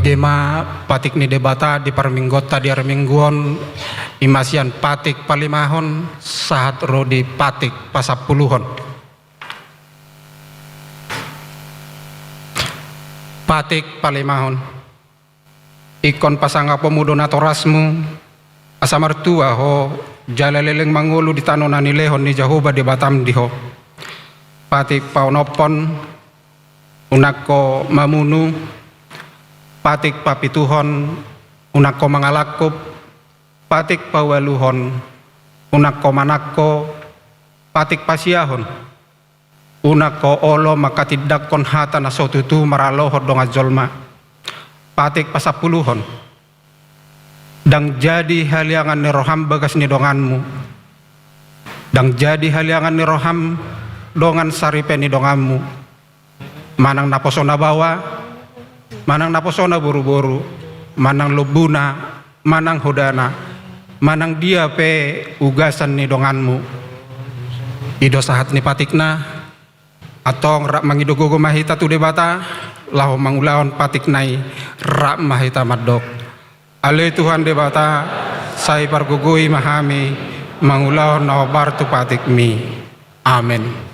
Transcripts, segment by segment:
dema patik ni debata di parminggota di armingguon imasian patik palimahon saat rodi patik pasapuluhon. Patik palimahon ikon pasangga pemudo natorasmu asa mertua ho jalaleleng mangulu di tanonan ni lehon ni Jahoba di Batam diho. Patik paunopon unako mamunu patik papituhon unako mangalakup patik paweluhon unako manako patik pasiahon unako olo makatidakon hata na sotutu maralohot donga jolma patik pasapuluhon dang jadi haliangan ni roham bagas ni donganmu dang jadi haliangan ni roham dongan saripe ni donganmu manang naposona bawa manang naposona buru-buru manang lubuna manang hodana manang dia pe ugasan ni donganmu ido sahat ni patikna atong rak mangidogogo mahita tu debata lahu mangulaon patik nai rak mahita madok ale Tuhan debata sai pargugui mahami mangulaon nawabar tu patik mi amen.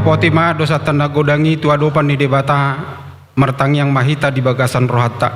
Potima dosa tanda godangi tu adopan ni debata mertang yang mahita di bagasan rohata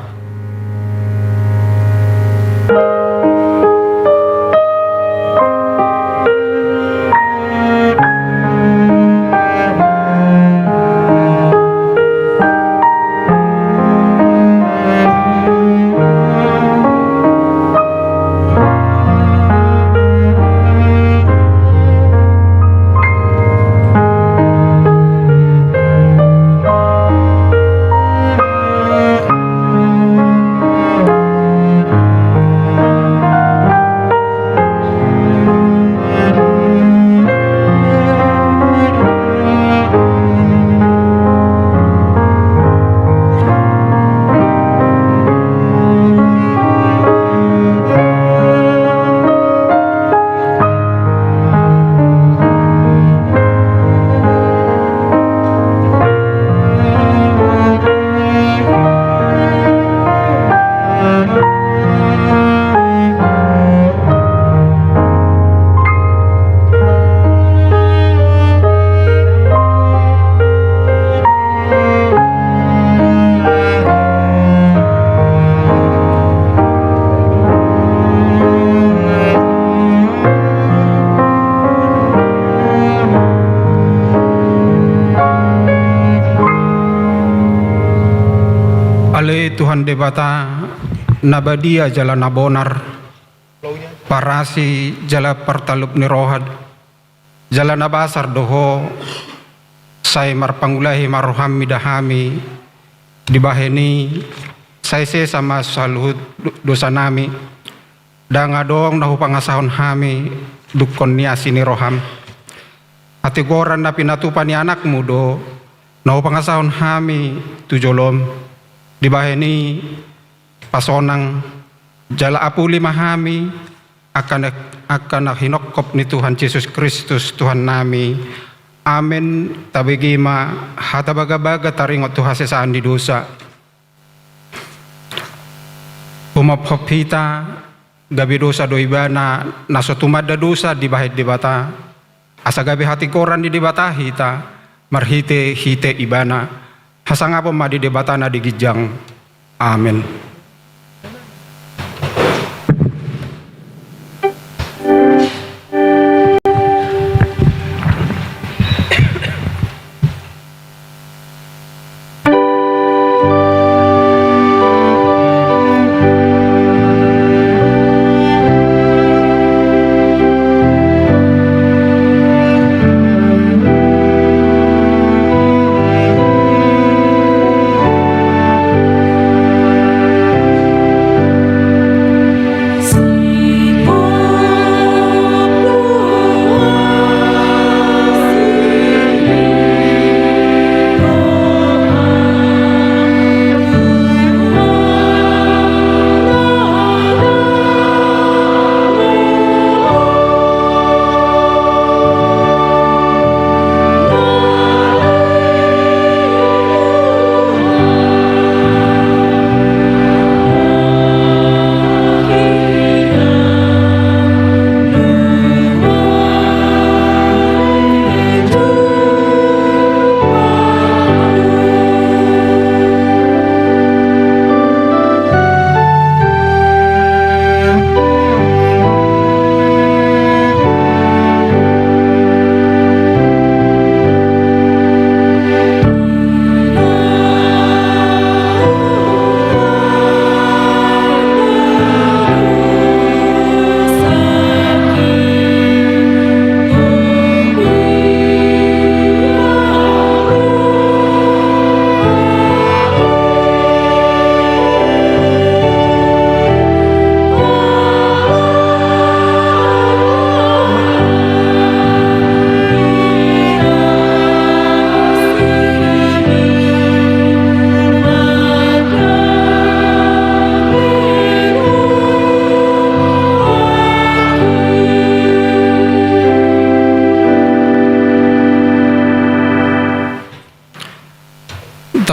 Tuhan debata nabadia jala nabonar parasi jala partalup ni rohad jala nabasar doho say marpangulahi maroham midahami dibaheni say sama saluhud dosa nami da nga dong nahu pangasahon hami dukon niya sini roham ati goran na pinatupan ni anakmu do nahu pangasahon hami tujolom dibaheni pasonang jala apuli mahami akan hinokop ni Tuhan Yesus Kristus Tuhan nami. Amen. Tabigima hatabaga-baga taringot tuhase saan di dosa. Pumapapita gabi dosa do ibana nasotumada dosa di bahit di bata. Asa gabi hati koran di bata hita marhite hite ibana. Hasanga po madi di bata na digijang. Amen.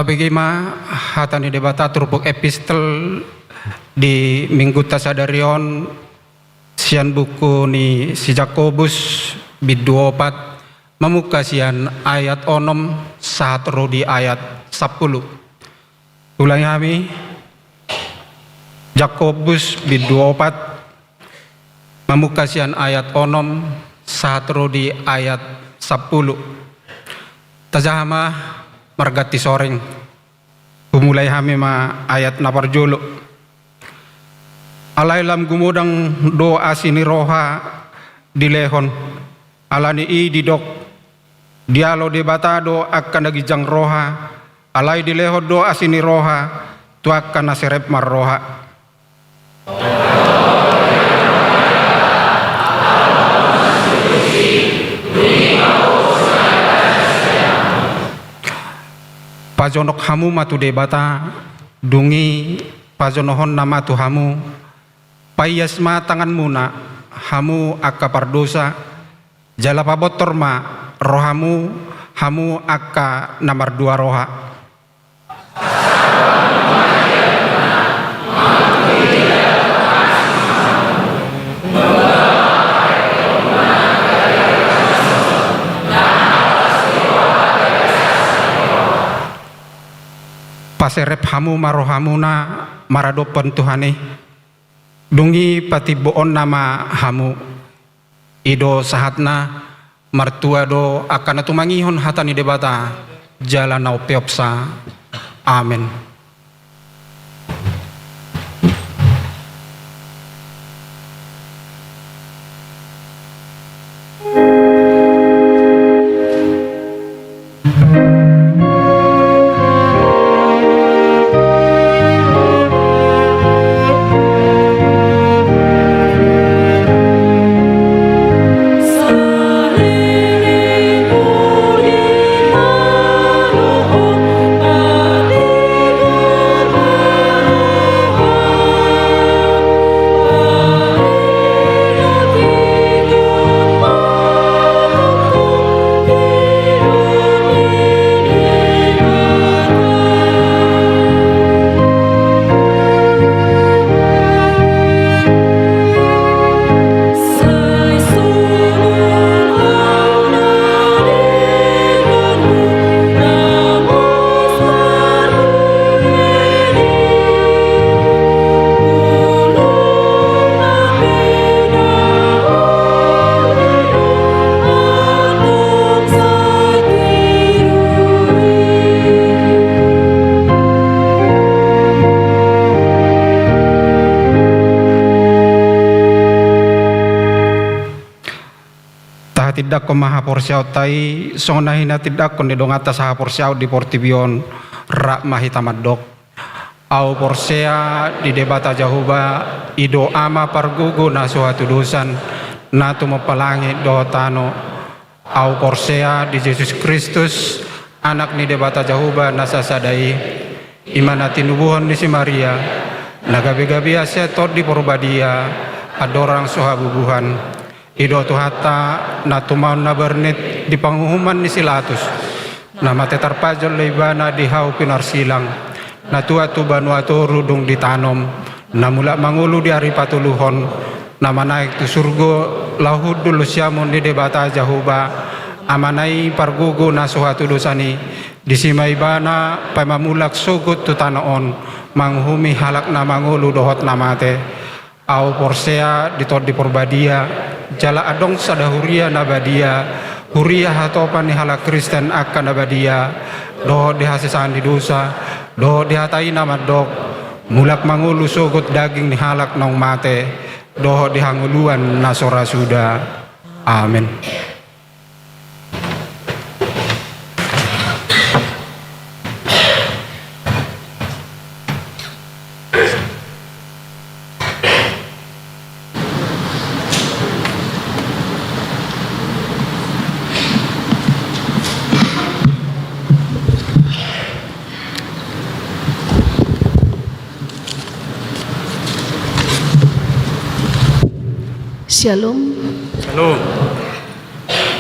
Tabigima hatani debata turupuk epistel di minggu tasadarion sian buku ni si Jakobus bid 24 memuka sian ayat onom saat rodi ayat 10. Ulangi kami Jakobus bid 24 memuka sian ayat onom saat rodi ayat 10. Tajahama margati soreng pumulai hami ma ayat napar jolo alai lam gumudang doa sini roha dilehon alani i didok dialo debatado akan dagijang roha alai dileho doa sini roha tu akan naserep mar roha. Pajonok hamu matu debata dungi pajonohon nama tu hamu payasma tangan muna hamu akka pardosa jala pabotor ma rohamu hamu akka nomor 2 roha. Paserep hamu marohamuna maradopan Tuhane dungi pati boon nama hamu ido sahatna martua do akan atumangihon hatani debata jalan nau peopsa. Amen. tidak ko maha porsiaw tai sona hina tidak ko nedong atas ha porsiaw di portibion rak mahitamadok au porsea di debata jahuba ido ama pargugu na suatu dosan na tumapalangi do tano au porsea di Yesus Kristus anak ni debata jahuba na sasadai imana tinubuhan ni si Maria nagabi-gabi asya tod di porbadia adorang suhabubuhan ido tuhata na tumaon na bernit di panghuhuman ni Silatus na matetarpajol leibana di hau pinarsilang na tua tu banuato rudung ditanom na mula mangulu di hari patuluhon na manaik tu surgo lahud dulu siamon di debata jahuba amanai pargugu na suhatu dosani disimay bana pamamulak sugut tu tanaon manghumi halak na mangulu dohot na mate au porsea ditod di porbadia jala adong sadahuria na badia huria hatopan ni halak Kristen akan nabadia doh dihasisan di dosa doh dihatai nama dok mulak mangulu sugut daging ni halak nong mate doh dihanguluan nasora suda amin. Shalom. Shalom.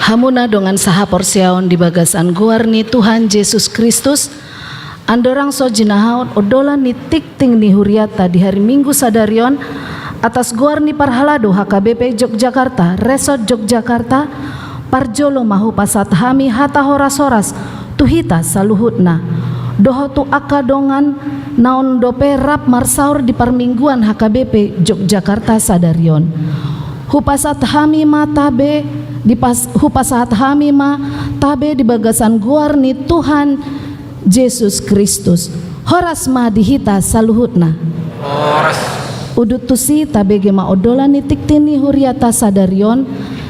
Hamuna dongan saha porsiaon di bagasan guarni Tuhan Yesus Kristus andorang so jinahaon odola ni tikting ni huriata di hari Minggu sadarion atas guarni parhalado HKBP Yogyakarta Resort Yogyakarta parjolo mahu pasat hami hata horas-horas tuhita saluhutna doho tu akadongan naon dope rap marsaur di parmingguan HKBP Yogyakarta sadarion hupasat hami ma tabe di hupasat hami ma tabe di bagasan guarni Tuhan Yesus Kristus horas ma dihita saluhutna Horas udut tusi tabe gema odola nitik tini huriata sadarion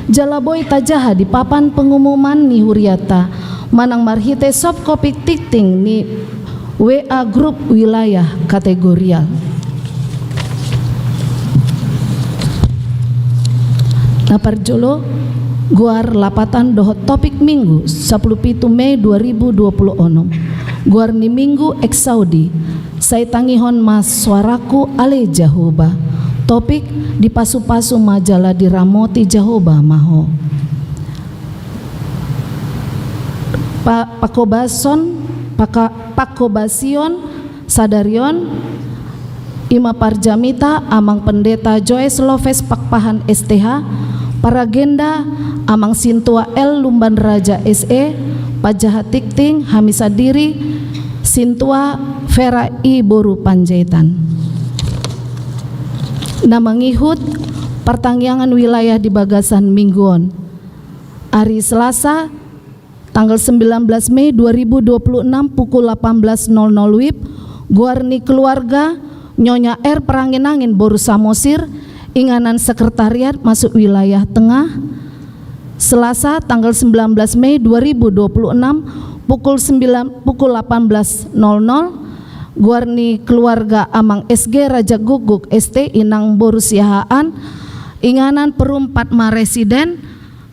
jalaboy tajaha di papan pengumuman ni huriata manang marhite sop kopi tikting ni WA grup wilayah kategorial. Naparjolo guar lapatan dohot topik minggu 17 Mei 2026 guar ni minggu eksaudi saya tangihon mas suaraku ale Jahoba topik di pasu-pasu majalah di Ramoti Jahoba maho pakobasion sadarion Ima Parjamita amang pendeta Joyce Loves Pakpahan STH Paragenda amang Sintua L Lumban Raja SE Pajahat Tikting Hamisadiri Sintua Vera I Boru Panjaitan namangihut pertangyangan wilayah di bagasan mingguon hari Selasa tanggal 19 Mei 2026 pukul 18.00 WIB guarni keluarga Nyonya R Perangin-angin Boru Samosir Inganan Sekretariat masuk wilayah tengah Selasa tanggal 19 Mei 2026 pukul 18.00 guarni keluarga amang SG Raja Guguk ST Inang Boru Siahaan Inganan Perum Patma Residen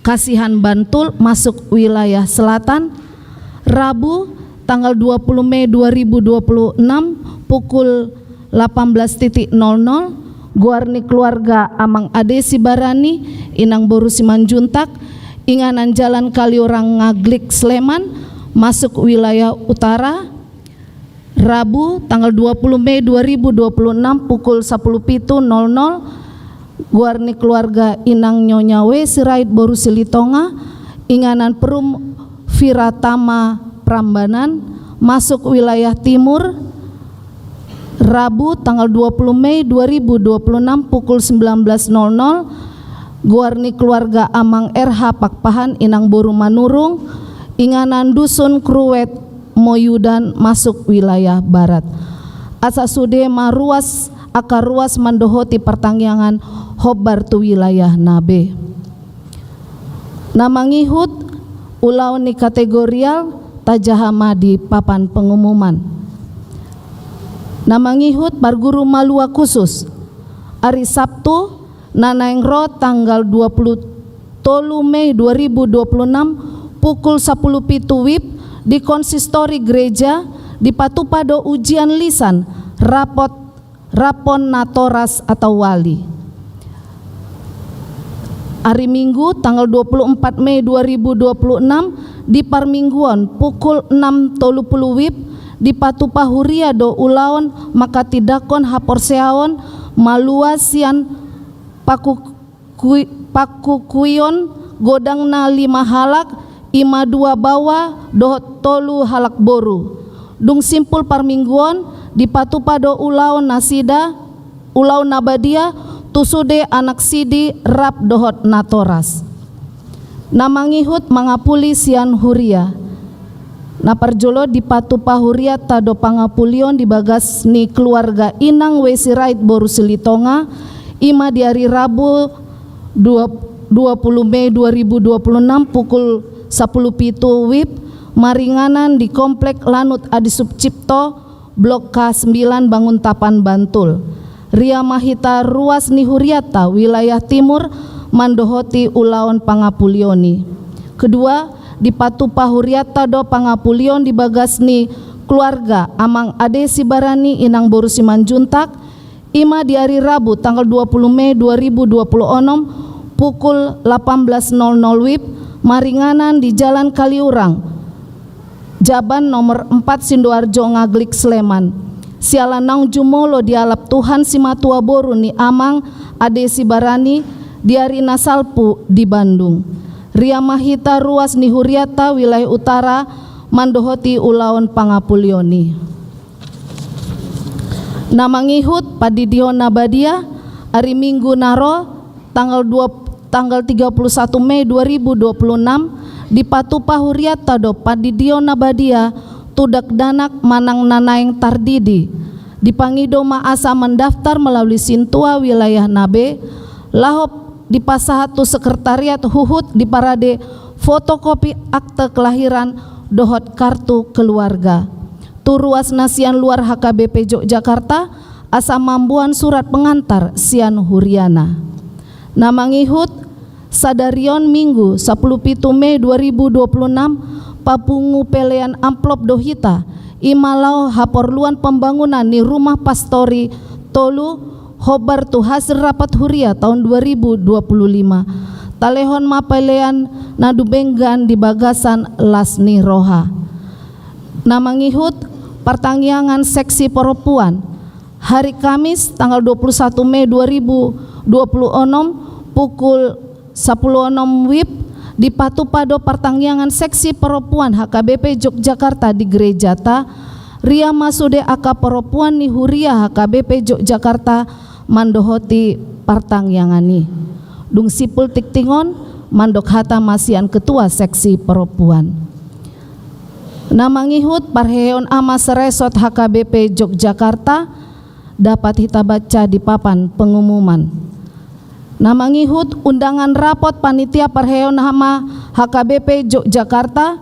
Kasihan Bantul masuk wilayah selatan Rabu tanggal 20 Mei 2026 pukul 18.00 guarni keluarga amang Ade Sibarani Inang Boru Simanjuntak Inganan Jalan Kaliurang Ngaglik Sleman masuk wilayah utara Rabu tanggal 20 Mei 2026 pukul 10.00 guarni keluarga Inang Nyonyawe Sirait Boru Silitonga Inganan Perum Viratama Prambanan masuk wilayah timur Rabu tanggal 20 Mei 2026 pukul 19.00 guarni keluarga amang RH Pakpahan Inang Boru Manurung Inganan Dusun Kruwet Moyudan masuk wilayah barat asasude maruas akar ruas mandohoti pertangyangan hobar tu wilayah nabe Namangihut ulau ni kategorial tajahama di papan pengumuman. Namangihut parguru malua khusus hari Sabtu Nanaengro tanggal 23 Mei 2026 pukul 10 WIB di konsistori gereja di Patupado ujian lisan rapon natoras atau wali. Hari Minggu tanggal 24 Mei 2026 di Parmingguan pukul 6.30 WIB di Patupahuria do Ulaon Makatidakon Haporseaon Maluasian Pakukuyon Godangna 5 halak ima 2 bawa do tolu halak boru. Dung simpul Parmingguan di Patupado Ulaon Nasida Ulaon Nabadia tusude anak sidi rap dohot natoras. Namangihut mangapuli sian huria. Naparjolo di Patupahuria tado pangapulion di bagas ni keluarga Inang Wesirait Boru Silitonga ima di hari Rabu 20 Mei 2026 pukul 10.07 WIB maringanan di Komplek Lanut Adi Subcipto Blok K9 Banguntapan Bantul. Ria Mahita ruas Nihuriata wilayah timur mandohoti Ulaon Pangapulioni. Kedua di Patupahuriata do Pangapulion di bagasni keluarga Amang Ade Sibarani Inang Boru Simanjuntak ima di hari Rabu tanggal 20 Mei 2026 pukul 18.00 WIB maringanan di Jalan Kaliurang Jaban nomor 4 Sindoarjo Ngaglik Sleman. Sialanang jumolo di alap Tuhan Simatua Boru ni Amang Ade Sibarani di hari Nasalpu di Bandung. Ria Mahita ruas Nihuriata wilayah utara mandohoti Ulaon Pangapulioni. Namangihut Padidio Nabadia hari Minggu naro tanggal 31 Mei 2026 di Patupahuriata do Padidio Nabadia tudak danak manang nanaeng tardidi dipangido maasa mendaftar melalui Sintua wilayah Nabe lahop di pasahatu sekretariat Huhut di parade fotokopi akte kelahiran dohot kartu keluarga turuas nasian luar HKBP Yogyakarta asa mambuan surat pengantar sian Huriana. Namangihut sadarion Minggu 17 Mei 2026 papungu pelean amplop dohita imalau haporluan pembangunan ni rumah pastori tolu hobar tu hasil rapat huria tahun 2025 talehon mapelean nadubenggan di bagasan Lasni Roha. Namangihut pertanggiangan seksi perempuan hari Kamis tanggal 21 Mei 2026 pukul 10.06 WIB di Patupado pertanggiangan seksi perempuan HKBP Yogyakarta di Gerejata Ria Masude Aka perempuan ni Huria HKBP Yogyakarta mandohoti pertanggiyangani. Dung sipul tiktingon mandok hata masian ketua seksi perempuan. Namangihut parheon amas resort HKBP Yogyakarta dapat kita baca di papan pengumuman. Namangihut undangan rapot panitia parheon hama HKBP Yogyakarta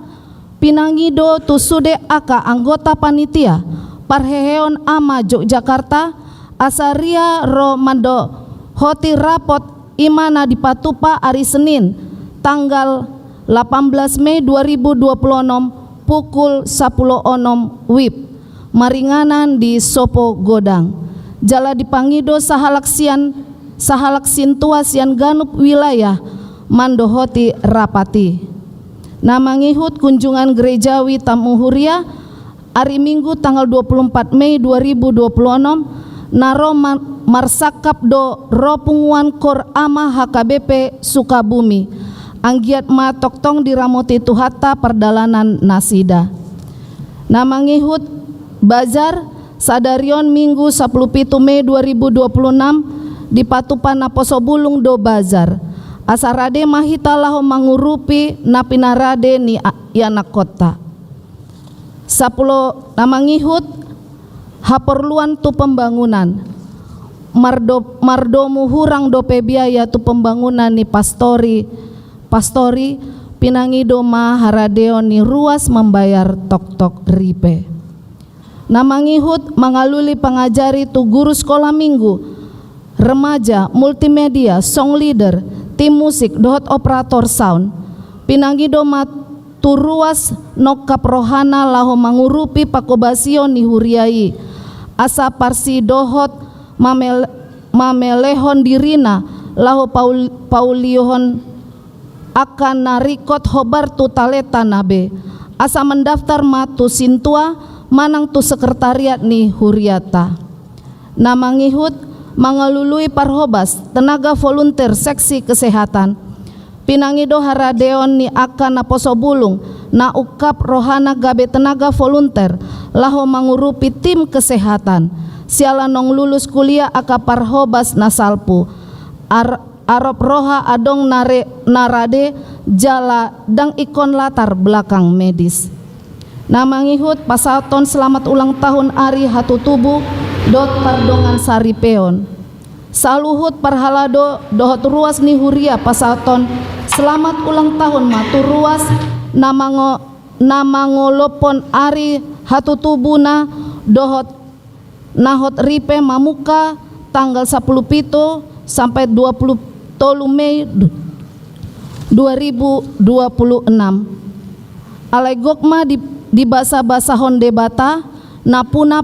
pinangido tusude aka anggota panitia parheon ama Yogyakarta asaria ro mando hoti rapot imana di Patupa hari Senin tanggal 18 Mei 2026 pukul 10.06 WIB maringanan di Sopo Godang jala dipangido sahalak sintua sian ganup wilayah mandohoti rapati. Namangihut kunjungan gerejawi tamu huria hari Minggu tanggal 24 Mei 2026 naro marsakap do ropunguan kor ama HKBP Sukabumi anggiat ma toktong diramoti tuhata perdalanan nasida. Namangihut bazar sadarion Minggu 17 Mei 2026 di Patupan Naposobulung do bazar asarade mahita laho mangurupi napinarade ni anak kota 10 namangihut haperluan tu pembangunan mardomu hurang dope biaya tu pembangunan ni pastori pastori pinangido ma haradeo ni ruas membayar tok-tok ripe. Namangihut mangaluli pangajari tu guru sekolah minggu, remaja, multimedia, song leader, tim musik, dohot operator sound. Pinangido ma tu ruas nokap rohana laho mangurupi pakobasio ni huriai. Asa parsi dohot mamelehon dirina laho pauliohon akan narikot hobar tu taleta nabe. Asa mendaftar matu sintua manang tu sekretariat ni huriata. Namangihut mangalului parhobas tenaga volunteer seksi kesehatan. Pinangido haradeon ni akan naposo bulung na ukap rohana gabe tenaga volunteer laho mangurupi tim kesehatan. Siala nong lulus kuliah aka parhobas nasalpu. Arab roha adong narade jala dang ikon latar belakang medis. Namangihut pasaton selamat ulang tahun Ari Hatu Tubuh dot pardongan saripeon. Saluhut parhalado dohot ruas ni huria pasaton selamat ulang tahun matu ruas namangolopon Ari Hatu Tubuna dohot nahot ripe mamuka tanggal 10 pito sampai 20 Mei 2026. Alai gokma di basa-basahon debata napuna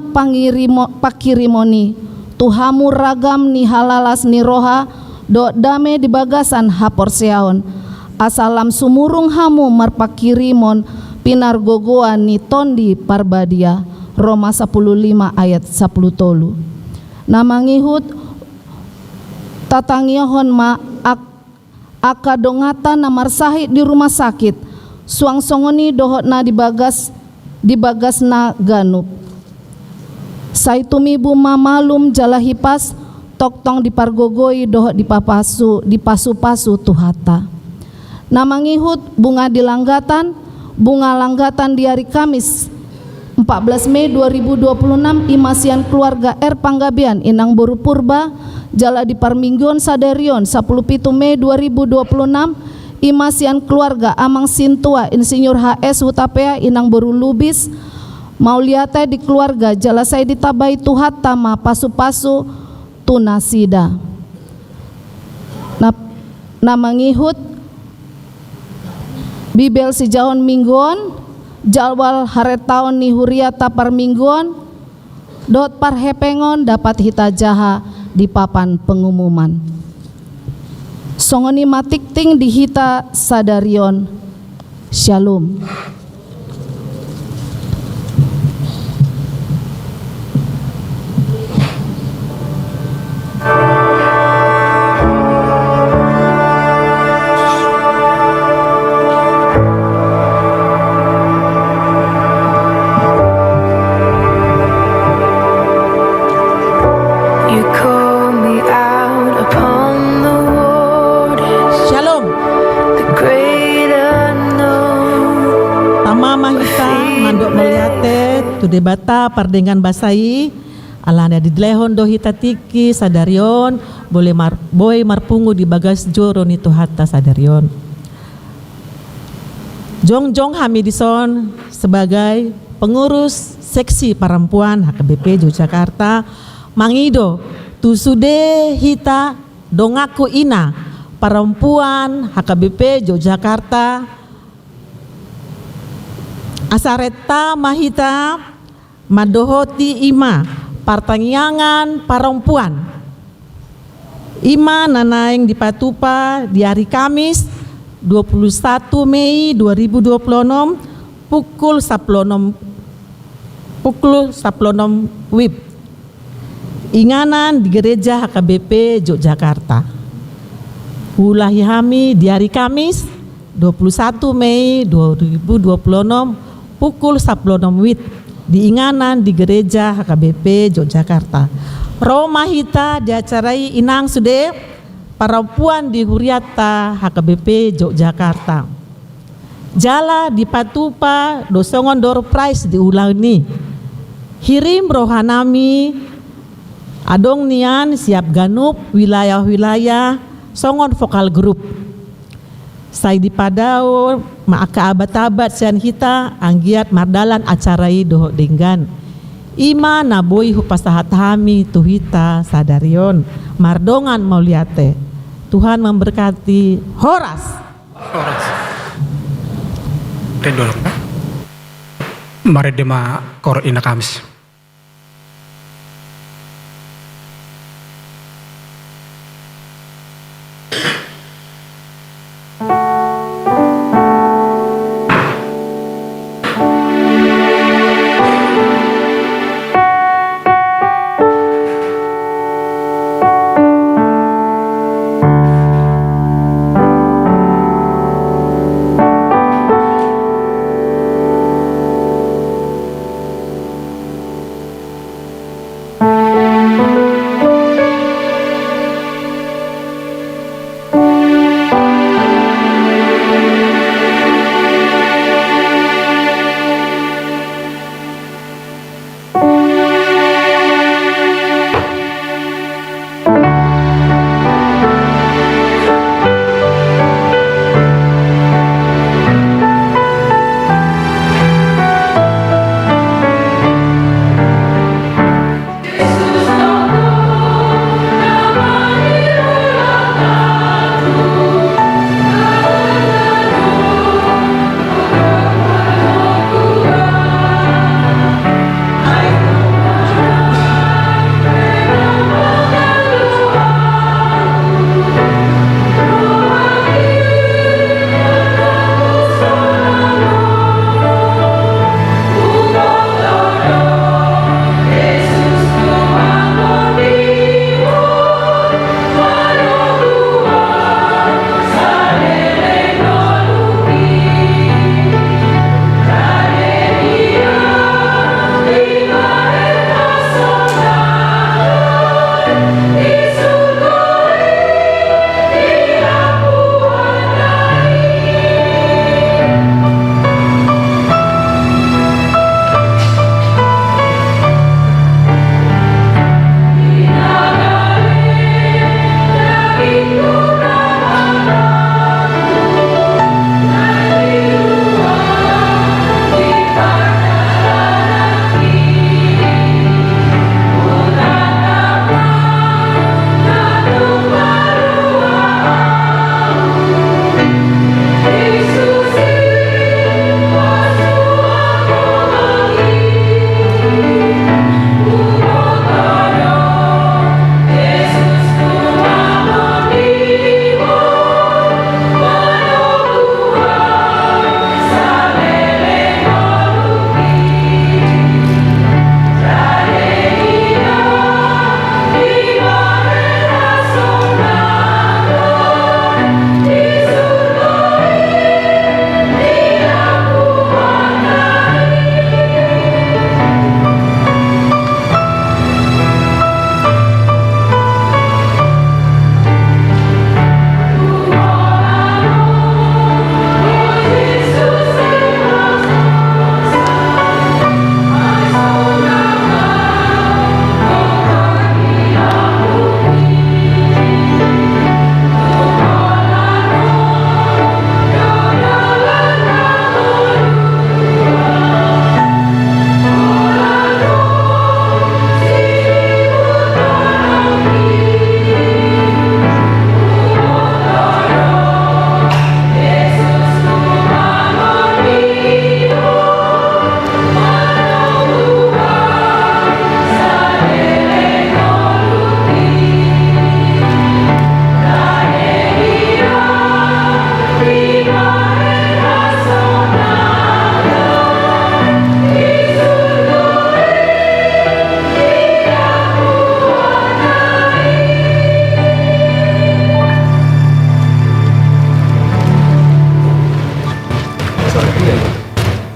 pakirimoni tuhamu ragam ni halalas ni roha do dame di bagasan haporseaon asalam sumurung hamu marpakirimon pinargogoan ni tondi parbadia Roma 15 ayat 10 tolu. Namangihut tatangiohon ma akadongata namar sahid di rumah sakit suang songoni dohot na dibagas na ganup. Saitumibu mamalum jalahipas toktong dipargogoi dohot dipasu-pasu tuhata. Namangihut bunga langgatan di hari Kamis 14 Mei 2026 imasian keluarga R Panggabean Inang Boru Purba jala di Parminggon Sadarion 17 Mei 2026 imasian keluarga Amang Sintua Insinyur HS Hutapea Inang Boru Lubis Mauliate di keluarga jala saya ditabai tuhata ma pasu-pasu tunasida. Namangihut Bibel sejauh mingguan jalwal haretaon ni huriata parmingguan dot parhepengon dapat hitajaha di papan pengumuman. Songoni matikting di hita sadarion. Shalom. Tu debata pardengan basai alana di dilehon do hitatiki sadarion boy marpungu di bagas joro ni tuhata sadarion. Jongjong Hamidison sebagai pengurus seksi perempuan HKBP Yogyakarta mangido tu sude hita dongaku ina perempuan HKBP Yogyakarta asareta mahita madohoti ima pertanyaan perempuan ima nanaing di Patupa di hari Kamis 21 Mei 2026 pukul 10 WIB inganan di gereja HKBP Yogyakarta. Ulahi hami di hari Kamis 21 Mei 2026 pukul 10 WIB diinganan di gereja HKBP Yogyakarta. Roma hita diacarai inang sude perempuan di huriata HKBP Yogyakarta. Jala di Patupa dosongon door prize diulang ni. Hirim rohanami adong nian siap ganup wilayah-wilayah songon vokal grup. Sai di padao maaka abat-abat sian hita anggiat mardalan acarai doho denggan. Ima naboi hupasahat hami tuhita sadarion mardongan mauliate. Tuhan memberkati. Horas. Horas. Redol. Mari dema kor ina kamis.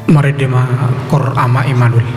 Maridema kor ama imanul.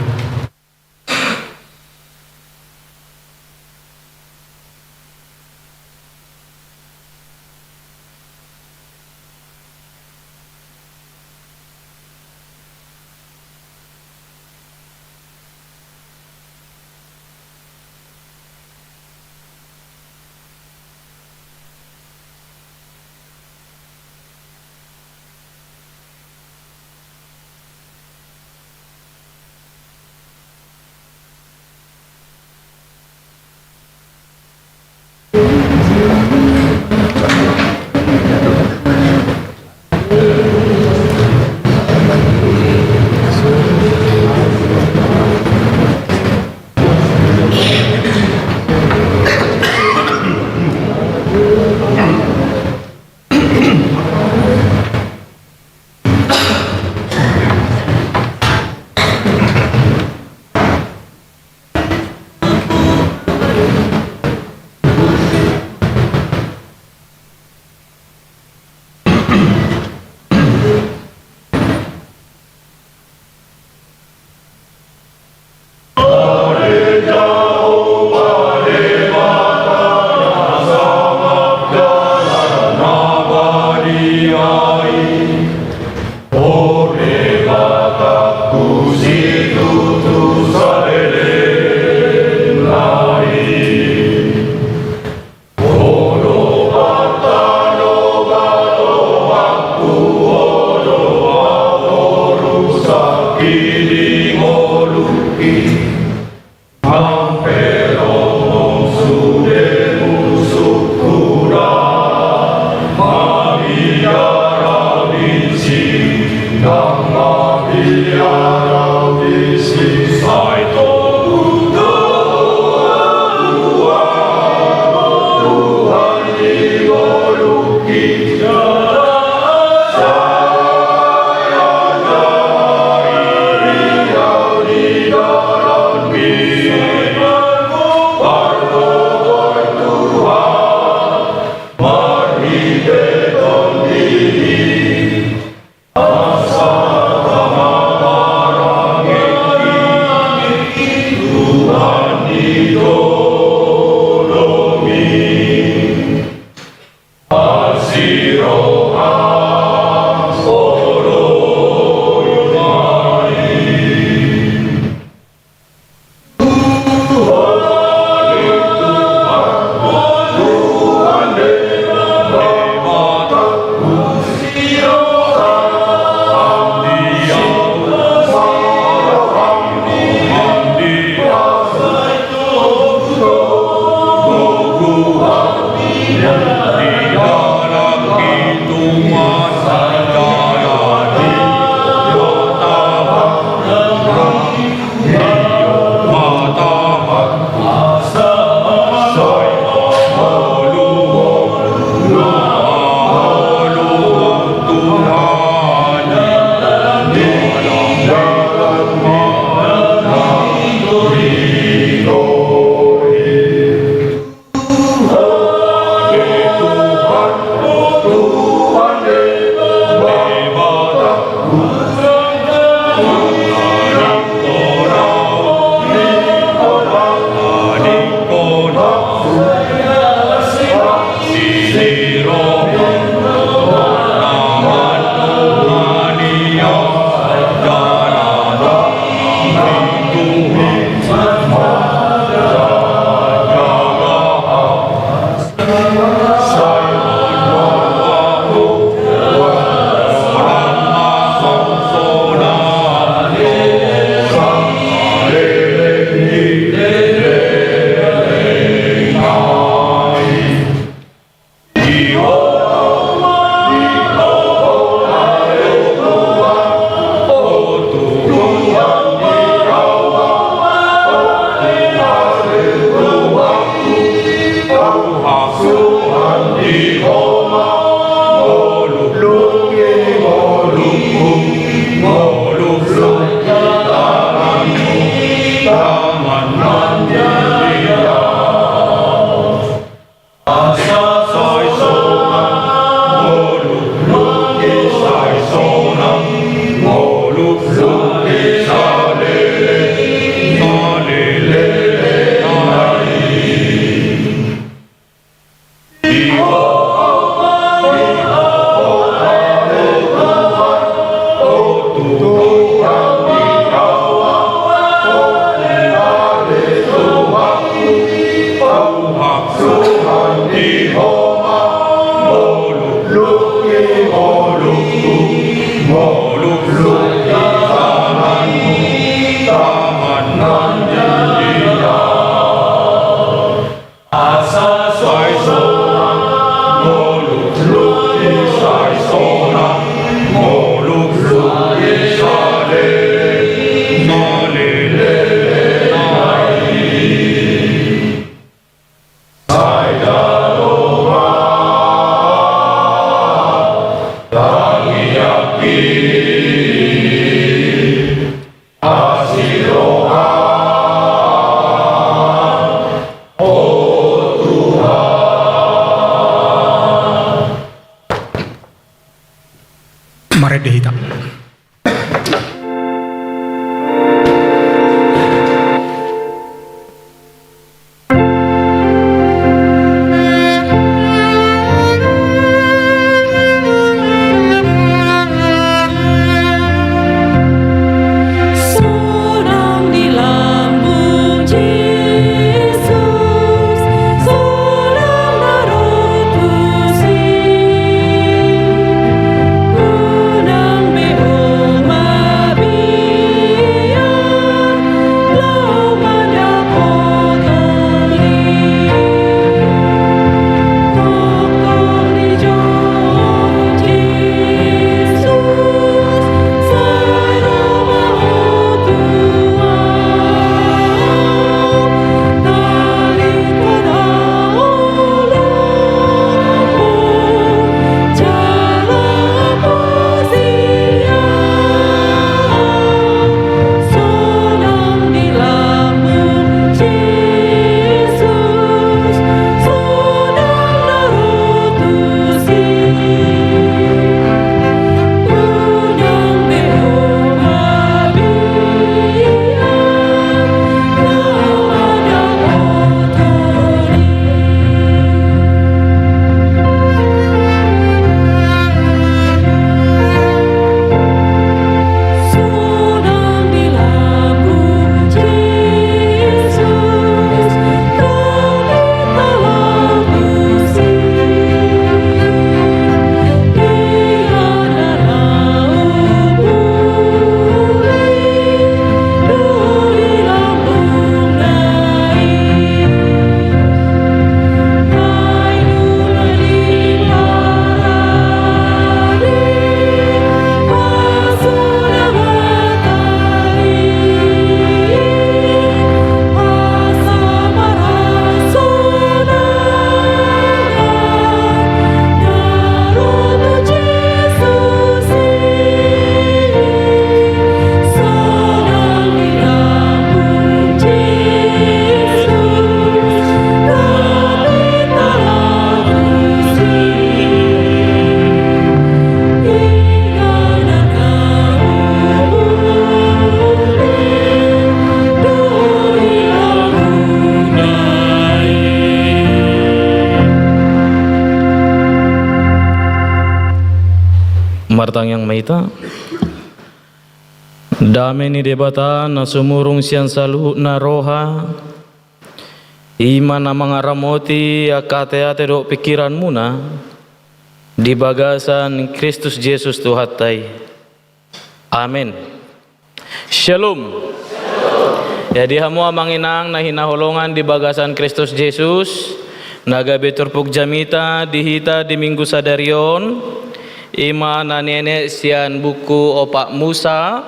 Mari dihitam. Menang martang yang maita dame ni debata na sumurung sian saluh na roha iman na mga ramoti akate-ate do pikiran muna di bagasan Kristus Jesus Tuhatay. Amen. Shalom. Jadi hamu amanginang na hinahulungan di bagasan Kristus Jesus nagabi turpuk jamita dihita di minggu sadarion ima na nene sian buku opak Musa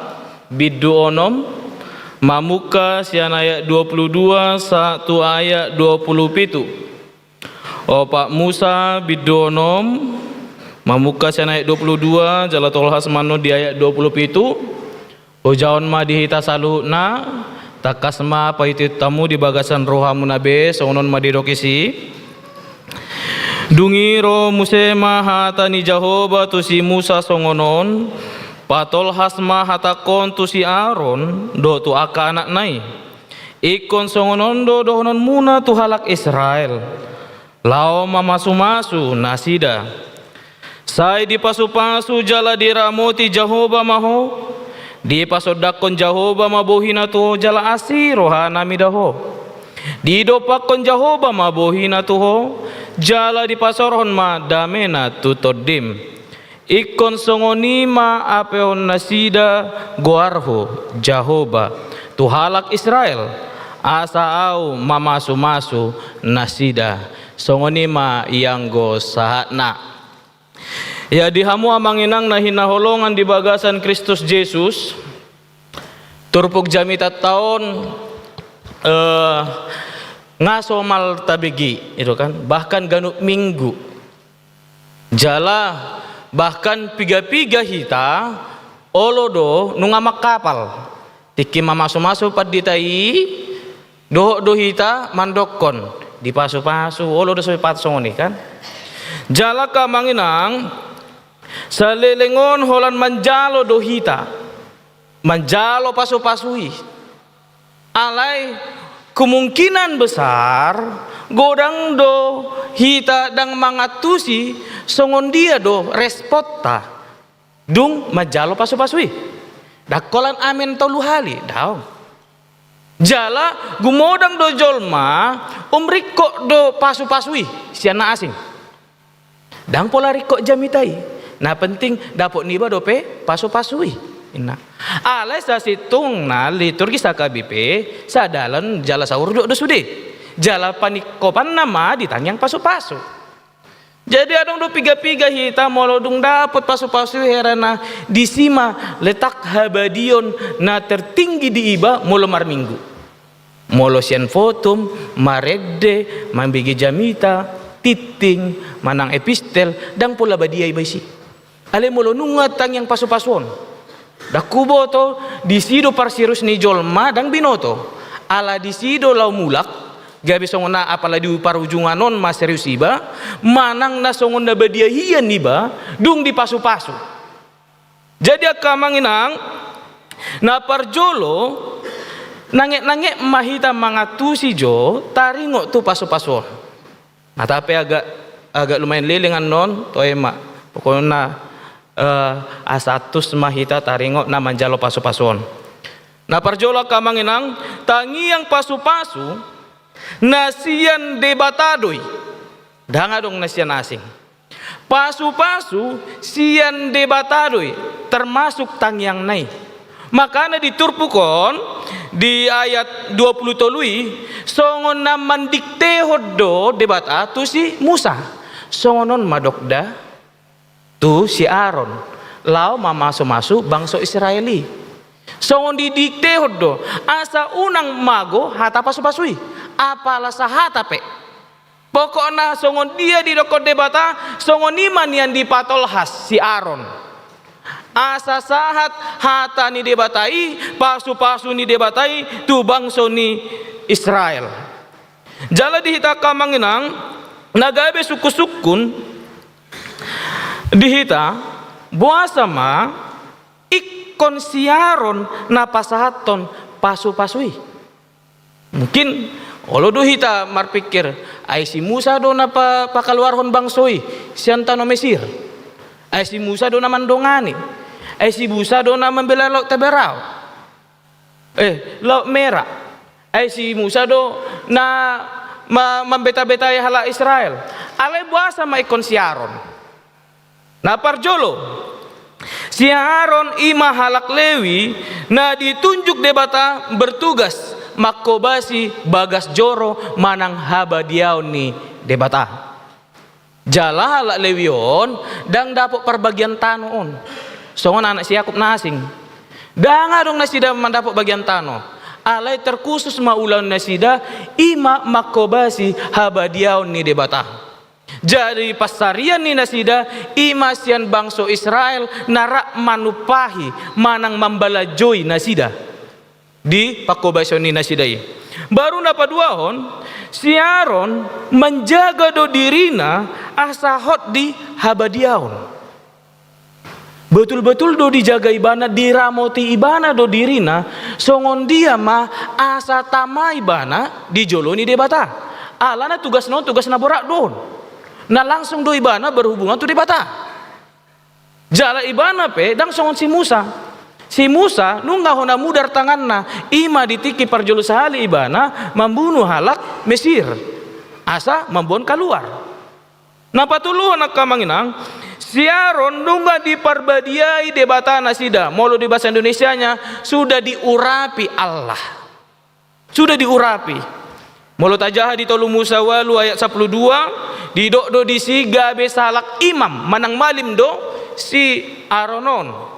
bidu onom mamuka sian ayat 22 satu ayat 27 opak Musa bidu onom mamuka sian ayat 22 jalatul hasmano di ayat 27 ujaon ma dihita saluna takasma paitit tamu di bagasan rohamu nabe songon madirokisi dungiro musema hata ni Jahoba tu si Musa songonon patol hasma hatakon tu si Aaron do tu aka anak nai ikon songonon do dohonon muna tu halak Israel lao mamasu-masu nasida sai di pasu-pasu jala diramoti Jahoba maho di pasodakon Jahoba mabohina tu jala asi rohana midaho di dopakon Jahoba mabohina tu ho jala di pasoron ma damena tu todim ikon songonima apeon nasida goarho Jahoba tu halak Israel asa au mamasu-masu nasida songonima yang go sahatna. Ya dihamu amanginang na hinaholongan di bagasan Kristus Jesus turpuk jamita tahun ngaso mal tabigi itu kan bahkan ganuk minggu jala bahkan piga-piga hita olodo nungamak kapal tiki mamasu-masu paditai do hita mandokon di pasu-pasu olodo sopat songoni kan jala ka manginang salelengon holan manjalo dohita manjalo pasu-pasui alai kemungkinan besar godang do hita dang mangatusi songon dia do respota dung manjalo pasu-pasui dakolan amin tolu hali daw jala gumodang do jolma umriko do pasu-pasui siana asing dang pola riko jamitai nah penting dapot niba dope pasu-pasui ina alai sa situng na liturgi sa KBP sa dalan jala sahur do sude jala panikopan nama ditanyang pasu-pasu jadi adong do piga-piga hita molodung dapot pasu-pasu herana disima letak habadion na tertinggi di iba molo mar minggu molo sian fotum maregde mambigi jamita titing manang epistel dang pula badia ibaisi ale molo nungatang yang pasu-pasuon dakubo to disido parsirus ni jolma dang binoto ala disido lau mulak gabi songona apala di parujunganon mas serius iba manang na songon na badia hian iba dung di pasu-pasu jadi akamanginang na parjolo nange mahita mangatusi jo taringo tu pasu-pasuon nah tapi agak lumayan lelengan non to ema pokoknya asatus mahita taringo na manjalo pasu-pasuon na parjola kamanginang tangi yang pasu-pasu nasian debatadoi danga dong nasian asing pasu-pasu sian debatadoi termasuk tang yang nai makanya diturpukon di ayat 20 tolui songon na mandikte hoddo debat atu si Musa songonon madokda tu si Aaron lau mamasu-masu bangsa Israeli songon didikte hoddo asa unang mago hata pasu-pasui apalah sahata pe pokokna songon dia di dokot debata songon iman yang dipatol has si Aaron asa sahat hata ni debatai pasu-pasu ni debatai tu bangsa ni Israel jala dihita kamanginang nagabe suku-sukun dihita buasa ma ikon siaron na pasahaton pasu-pasui mungkin olo do hita marpikir ay si Musa do na pakaluarhon bangsoi sianta no Mesir Ai si Musa do na mandongani. Ai si Musa do na membela laut Teberau. Laut Merah. Ai si Musa do na membeta-betai hala Israel. Ale buasa ma ikon si Aaron. Na parjolo. Si Aaron ima halak Lewi na ditunjuk debata bertugas makobasi bagas joro manang habadiaon ni debata. Jala halak Lewion dang dapok perbagian tanoon. Songon anak si Yakub nasing. Danga dong nasida mandapok bagian tano. Alai terkhusus maulan nasida ima makobasi habadiaon ni debata. Jadi pasarian ni nasida ima sian bangso Israel narak manupahi manang mambalajoi nasida di pakobasyon ni nasidai. Baru dapat duahon si Aaron menjaga do dirina asahot di habadiaon. Betul-betul do dijaga ibana diramoti ibana do dirina songon dia mah asa tama ibana dijoloni debata. Alana tugas na borak don. Na langsung do ibana berhubungan tu debata. Jala ibana pe dang songon si Musa. Si Musa nunggah hona mudar tanganna ima ditiki parjolo sahali ibana membunuh halak Mesir. Asa membuon keluar. Napa tulu anak kamanginang si Aaron nunggah diparbadiai debata nasida. Molo di bahasa Indonesianya sudah diurapi Allah. Sudah diurapi. Molo tajaha di tolu Musa walu ayat 12 didok do disi gabe salak imam manang malim do si Aaronon.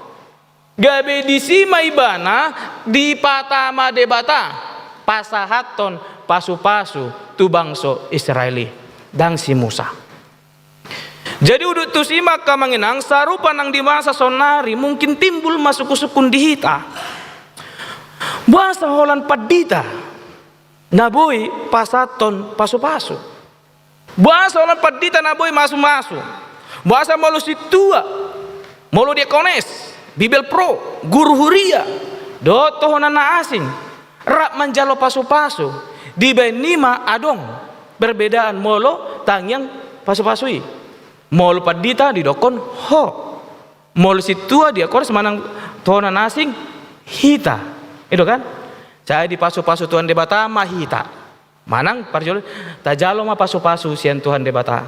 Gabe disi maibana di patama debata pasahaton pasu-pasu tu bangso Israeli dan si Musa. Jadi udut tu simak kamanginang sarupa nang di masa sonari mungkin timbul masuk sukun dihita. Bahasa holan padita. Naboy pasaton pasu-pasu. Bahasa holan padita naboy masu-masu. Bahasa malu situa. Malu diakones, Bibel Pro, Guru Huria, do tohonan na asing. Rak manjalo pasu-pasu. Di benima adong. Berbedaan molo tangyang pasu-pasui. Molo padita didokon ho. Molo situa dia kores manang tohonan asing hita. Itu kan? Saya di pasu-pasu Tuhan debata mahita. Manang parjolo tajalo ma pasu-pasu sian Tuhan debata.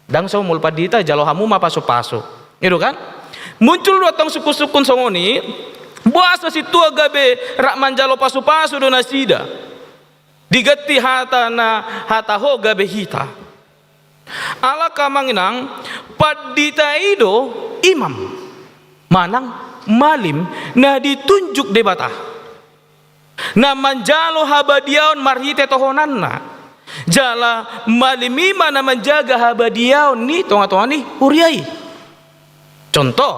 Dang so mul padita jalo hamu ma pasu-pasu. Itu kan? Muncul dotong suku-sukun songoni. Buasa situa gabe rak manjalo pasu-pasu do nasida. Digeti hata na hata ho gabe hita. Ala kamanginang padita ido imam manang malim na ditunjuk debata na manjalo habadiaon marhite tohonanna jala malimima na menjaga habadiaon ni tonga-tonga ni huriai. Contoh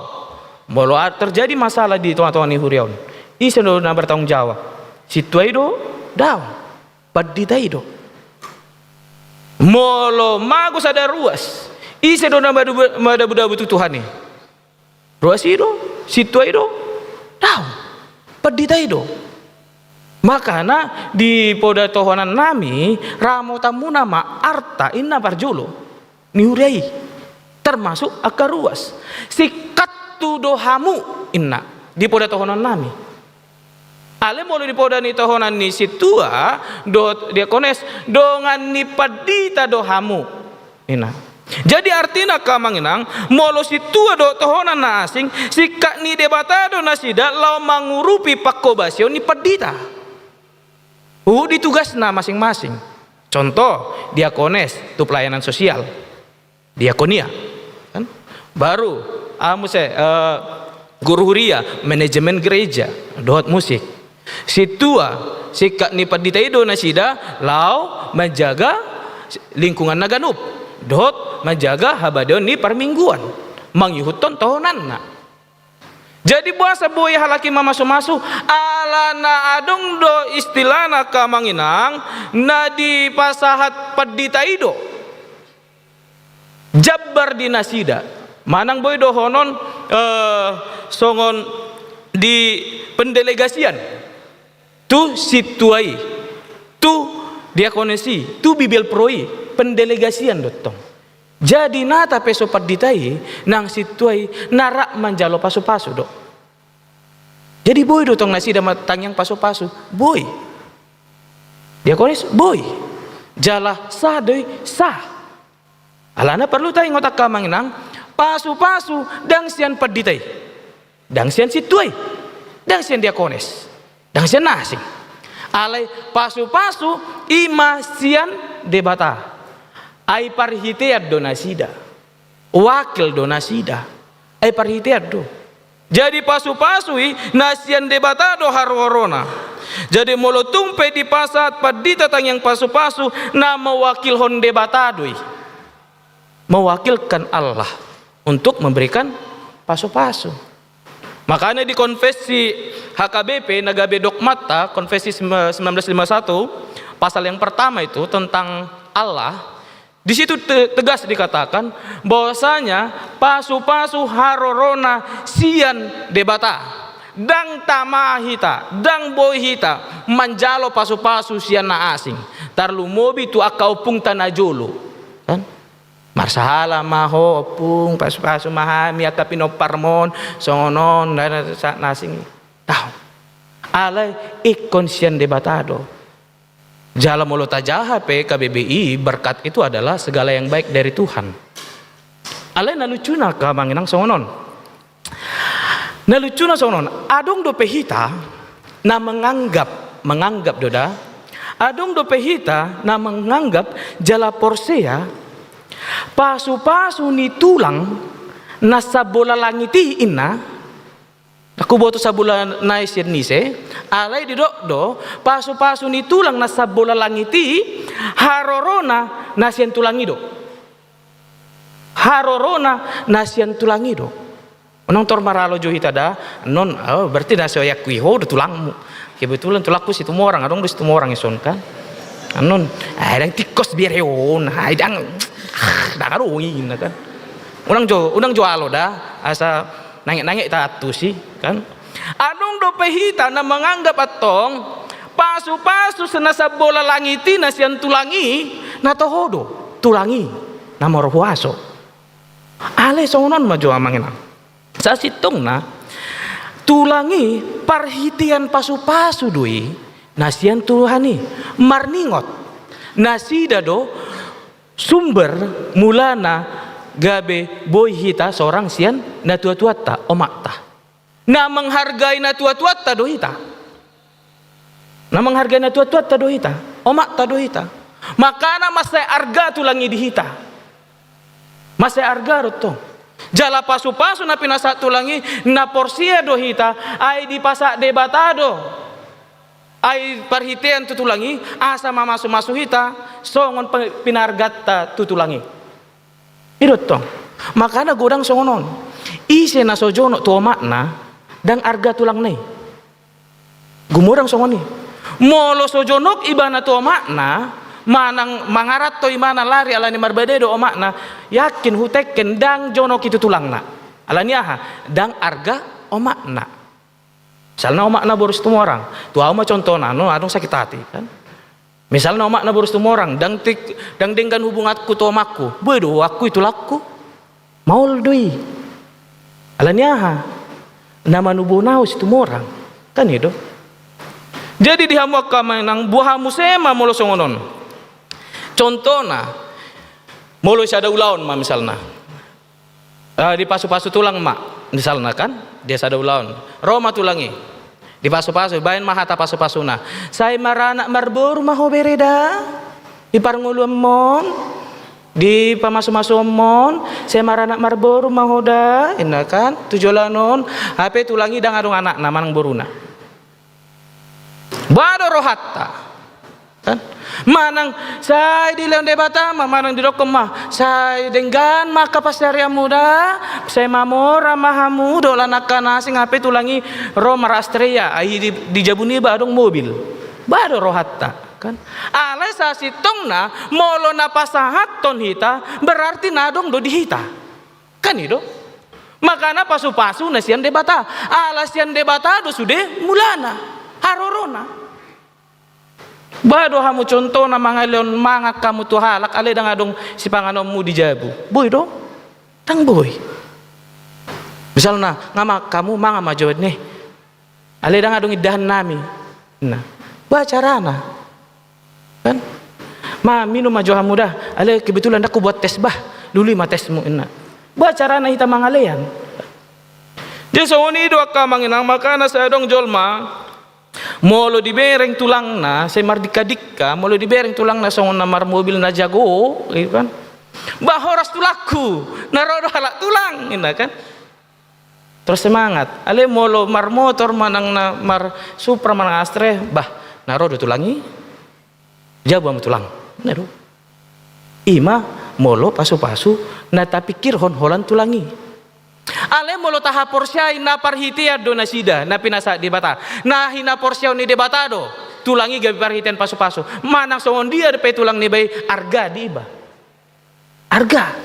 molo terjadi masalah di tonga-tonga ni huriaon isa do na bertanggung jawab situa ido daw padita ido molo magus ada ruas isa do na mada buda-butu Tuhan ni ruas ido situa ido daw padita ido. Makana di poda tohonan nami ramo tamuna ma arta inna parjolo ni huriai termasuk akar ruas sikat tu dohamu inna di poda tohonan nami. Ale molo di poda ni tohonan ni situa do diakones dongan ni padita dohamu inna. Jadi artinya kamanginang molo situa do tohonan na asing sikat ni debatado nasida lau mangurupi pakobasyo ni padita. Ditugas na masing-masing. Contoh diakones tu pelayanan sosial, diakonia, kan? Baru guru huria manajemen gereja, dohot musik. Situa sikat ni padita ido nasida lau menjaga lingkungan naganup, dohot menjaga habadion ni permingguan, mangyuhuton tohonan na. Jadi bahasa boy halaki mamasu-masu alana adong do istilahna kamanginang na di pasahat padita ido jabbar di nasida manang boy do honon songon di pendelegasian tu situai tu diakonesi tu bibel proi pendelegasian dotong Jadi nata peso paditai nang situai narak manjalo pasu-pasu do. Jadi boy do tong nasi damat tangyang pasu-pasu, boy. Diakonis boy. Jala sah doi sah. Alana perlu tayo ngotak kamang nang pasu-pasu dang sian paditai. Dang sian situai. Dang sian diakonis. Dang sian nasing. Alay pasu-pasu ima sian debata. Ai parhiteat do nasida. Wakil do nasida. Ai parhiteat do. Jadi pasu-pasui nasian debatado harorona. Jadi molo tumpe di pasat padita tang yang pasu-pasu na mewakil hon debatadoi. Mewakilkan Allah untuk memberikan pasu-pasu. Makanya di konfesi HKBP Nagabe Dogmata konfesi 1951 pasal yang pertama itu tentang Allah. Di situ tegas dikatakan bahwasanya pasu-pasu harorona sian debata dang tamahita dang boyhita manjalo pasu-pasu sian na asing tarlu mobi tu akau pung tanajolo kan marsahala maho pung pasu-pasu mahami akapino parmon songonon dan nasing tahu alay ikon sian debatado. Jala molo tajaha KBBI berkat itu adalah segala yang baik dari Tuhan. Alay nalucuna ka manginang songonon. Nalucuna songonon. Adong do pehita na menganggap doda. Adong do pehita na menganggap jala porsea pasu-pasu ni tulang na sa bola langiti ina. Aku boto sa bola naisir nise, alay di do pasu-pasu ni tulang na sa bola langiti, harorona na siyan tulangido. Harorona na siyan tulangido. Unang tormaralo jo hitada, non, berarti na siya yakwiho do tulangmu. Kebetulan tulakku si tumorang, adong do si tumorang ison kan. Anon, dang tikos biar heon, dang arungin kan. Unang jo alo da, asa nangit-nangit tatu sih kan. Adong do pehita na menganggap atong pasu-pasu senasa bola langiti na siyan tulangi na tohodo tulangi na morhuaso. Ale songonon majo amangina. Sa sitong na tulangi parhitian pasu-pasu doi na siyan tuhani marningot nasida do sumber mulana gabe boy hita seorang sian na tua-tuata omakta na menghargai na tua-tuata dohita na menghargai na tua-tuata dohita omakta dohita makana masay arga tulangi dihita masay arga roto jala pasu-pasu na pinasa tulangi na porsia dohita ay di pasak debatado ay parhitean tutulangi asa mamasu-masu hita songon pinargatta tutulangi irotong makana godang songonon ise na sojono to makna dang arga tulang nei gumurang songoni molo sojonok ibana to makna manang mangarat to imana lari alani marbade do makna yakin hutekken dang jonok itu tulangna alani aha dang arga o makna misalnya o makna boros tumorang tuau ma contona no adong sakit hati kan. Misalnya omak na boros tumorang dang denggan hubungatku to omakku bedo aku itu laku maul doi alanya ha nama nubonau si tumorang kan itu jadi dihamuak ka nang buahamu sema molo songonon contona molo sada ulaon ma misalna di pasu-pasu tulang mak misalna kan dia sada ulaon roma tulangi di pasu-pasu bayan mahata pasu-pasuna saya marana marbur maho bereda di parngulu mon di pamasu-masu mon saya marana marbur mahoda ina kan tujolanon HP tulangi dang adong anak namanang boruna bado rohatta kan manang saya di leon debata manang di dokem mah saya denggan maka pasarya muda saya mamora mahamu dolanaka sing HP tulangi Roma Astrea ai di jabuni badong mobil bado rohatta kan alai sa sitongna molo na pasahat ton hita berarti nadong do dihita kan itu makana pasu-pasu na sian debata ala sian debata do sude mulana harorona Bado hamu contoh na mga leon mga kamu tu halak ale dang adong si panganom mu di jabu. Boy do. Tang boy. Misalnya ngama kamu mga majawad nih. Ale dang adong idahan nami. Nah, bacarana. Kan? Ma minum majo hamu dah. Ale kebetulan aku buat tes bah. Dulu ma tes mu ina. Bacarana hita mga leyan. Jadi soni do ka manginang makana sa dong jolma molo dibereng tulang na say mardika-dikka molo dibereng tulang na songon na mar mobil na jago gitu kan bahoras tulaku narodo halak tulang ina kan terus semangat ale molo mar motor manang na mar Supra manang Astre bah narodo tulangi jago am tulang naro ima molo pasu-pasu na tapikir hon-holan tulangi ale molo taha porsyai na parhitia do nasida na pinasa di bata na hina porsyau ni debata do tulangi gabi parhitian pasu-pasu manang songon dia de pe tulang ni bay arga di iba arga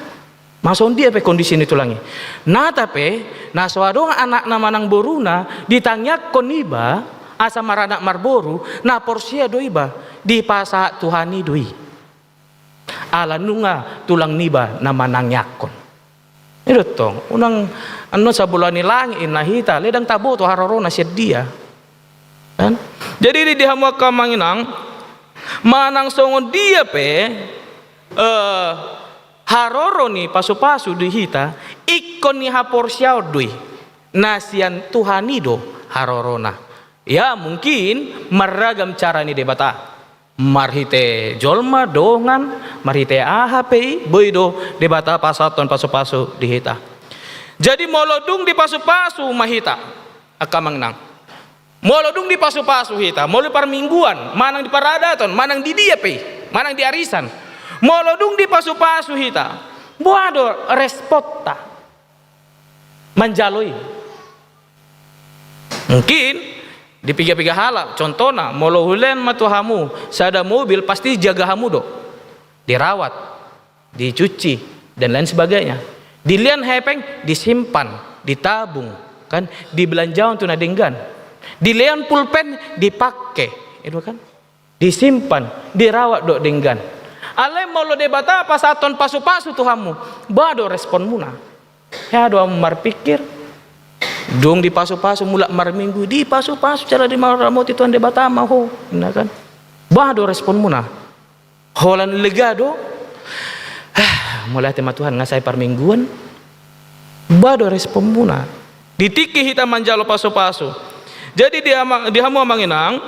mason dia pe kondisi ni tulangi na tape na swado anak na manang boruna ditangyak kon iba asa maranak marboru na porsia do iba di pasa tuhani doi ala nunga tulang niba na manang yakon. Itu tong, unang ano sa bulan nilang inahita, ledang tabo to haroro na siya dia. Kan? Jadi di hamu ka manginang manang songon dia pe haroro ni pasu-pasu dihita ikon ni hapor siyaw dui nasian tuhanido harorona. Ya mungkin maragam cara ni debata. Marhite jolma dongan marhite ahapei boido debata pasaton pasu-pasu dihita jadi molodung di pasu-pasu mahita akamang nang molodung di pasu-pasu hita molo par mingguan manang di paradaton manang di dia pe manang di arisan molodung di pasu-pasu hita boado respota manjaloi mungkin di piga-piga halak contohna molo hulen matuhamu sada mobil pasti jaga hamu do dirawat dicuci dan lain sebagainya dilian hepeng disimpan ditabung kan dibelanjawan tuna denggan dilian pulpen dipakai itu kan disimpan dirawat do denggan ale molo debata pasaton pasu-pasu tuhamu bado respon muna ya do marpikir dong di pasu-pasu mulak mar minggu di pasu-pasu cara di maramot itu ande batama ho nah kan bado respon muna holan legado mulai tema Tuhan ngasai par mingguan bado respon muna ditiki hita manjalo pasu-pasu jadi di hamu manginang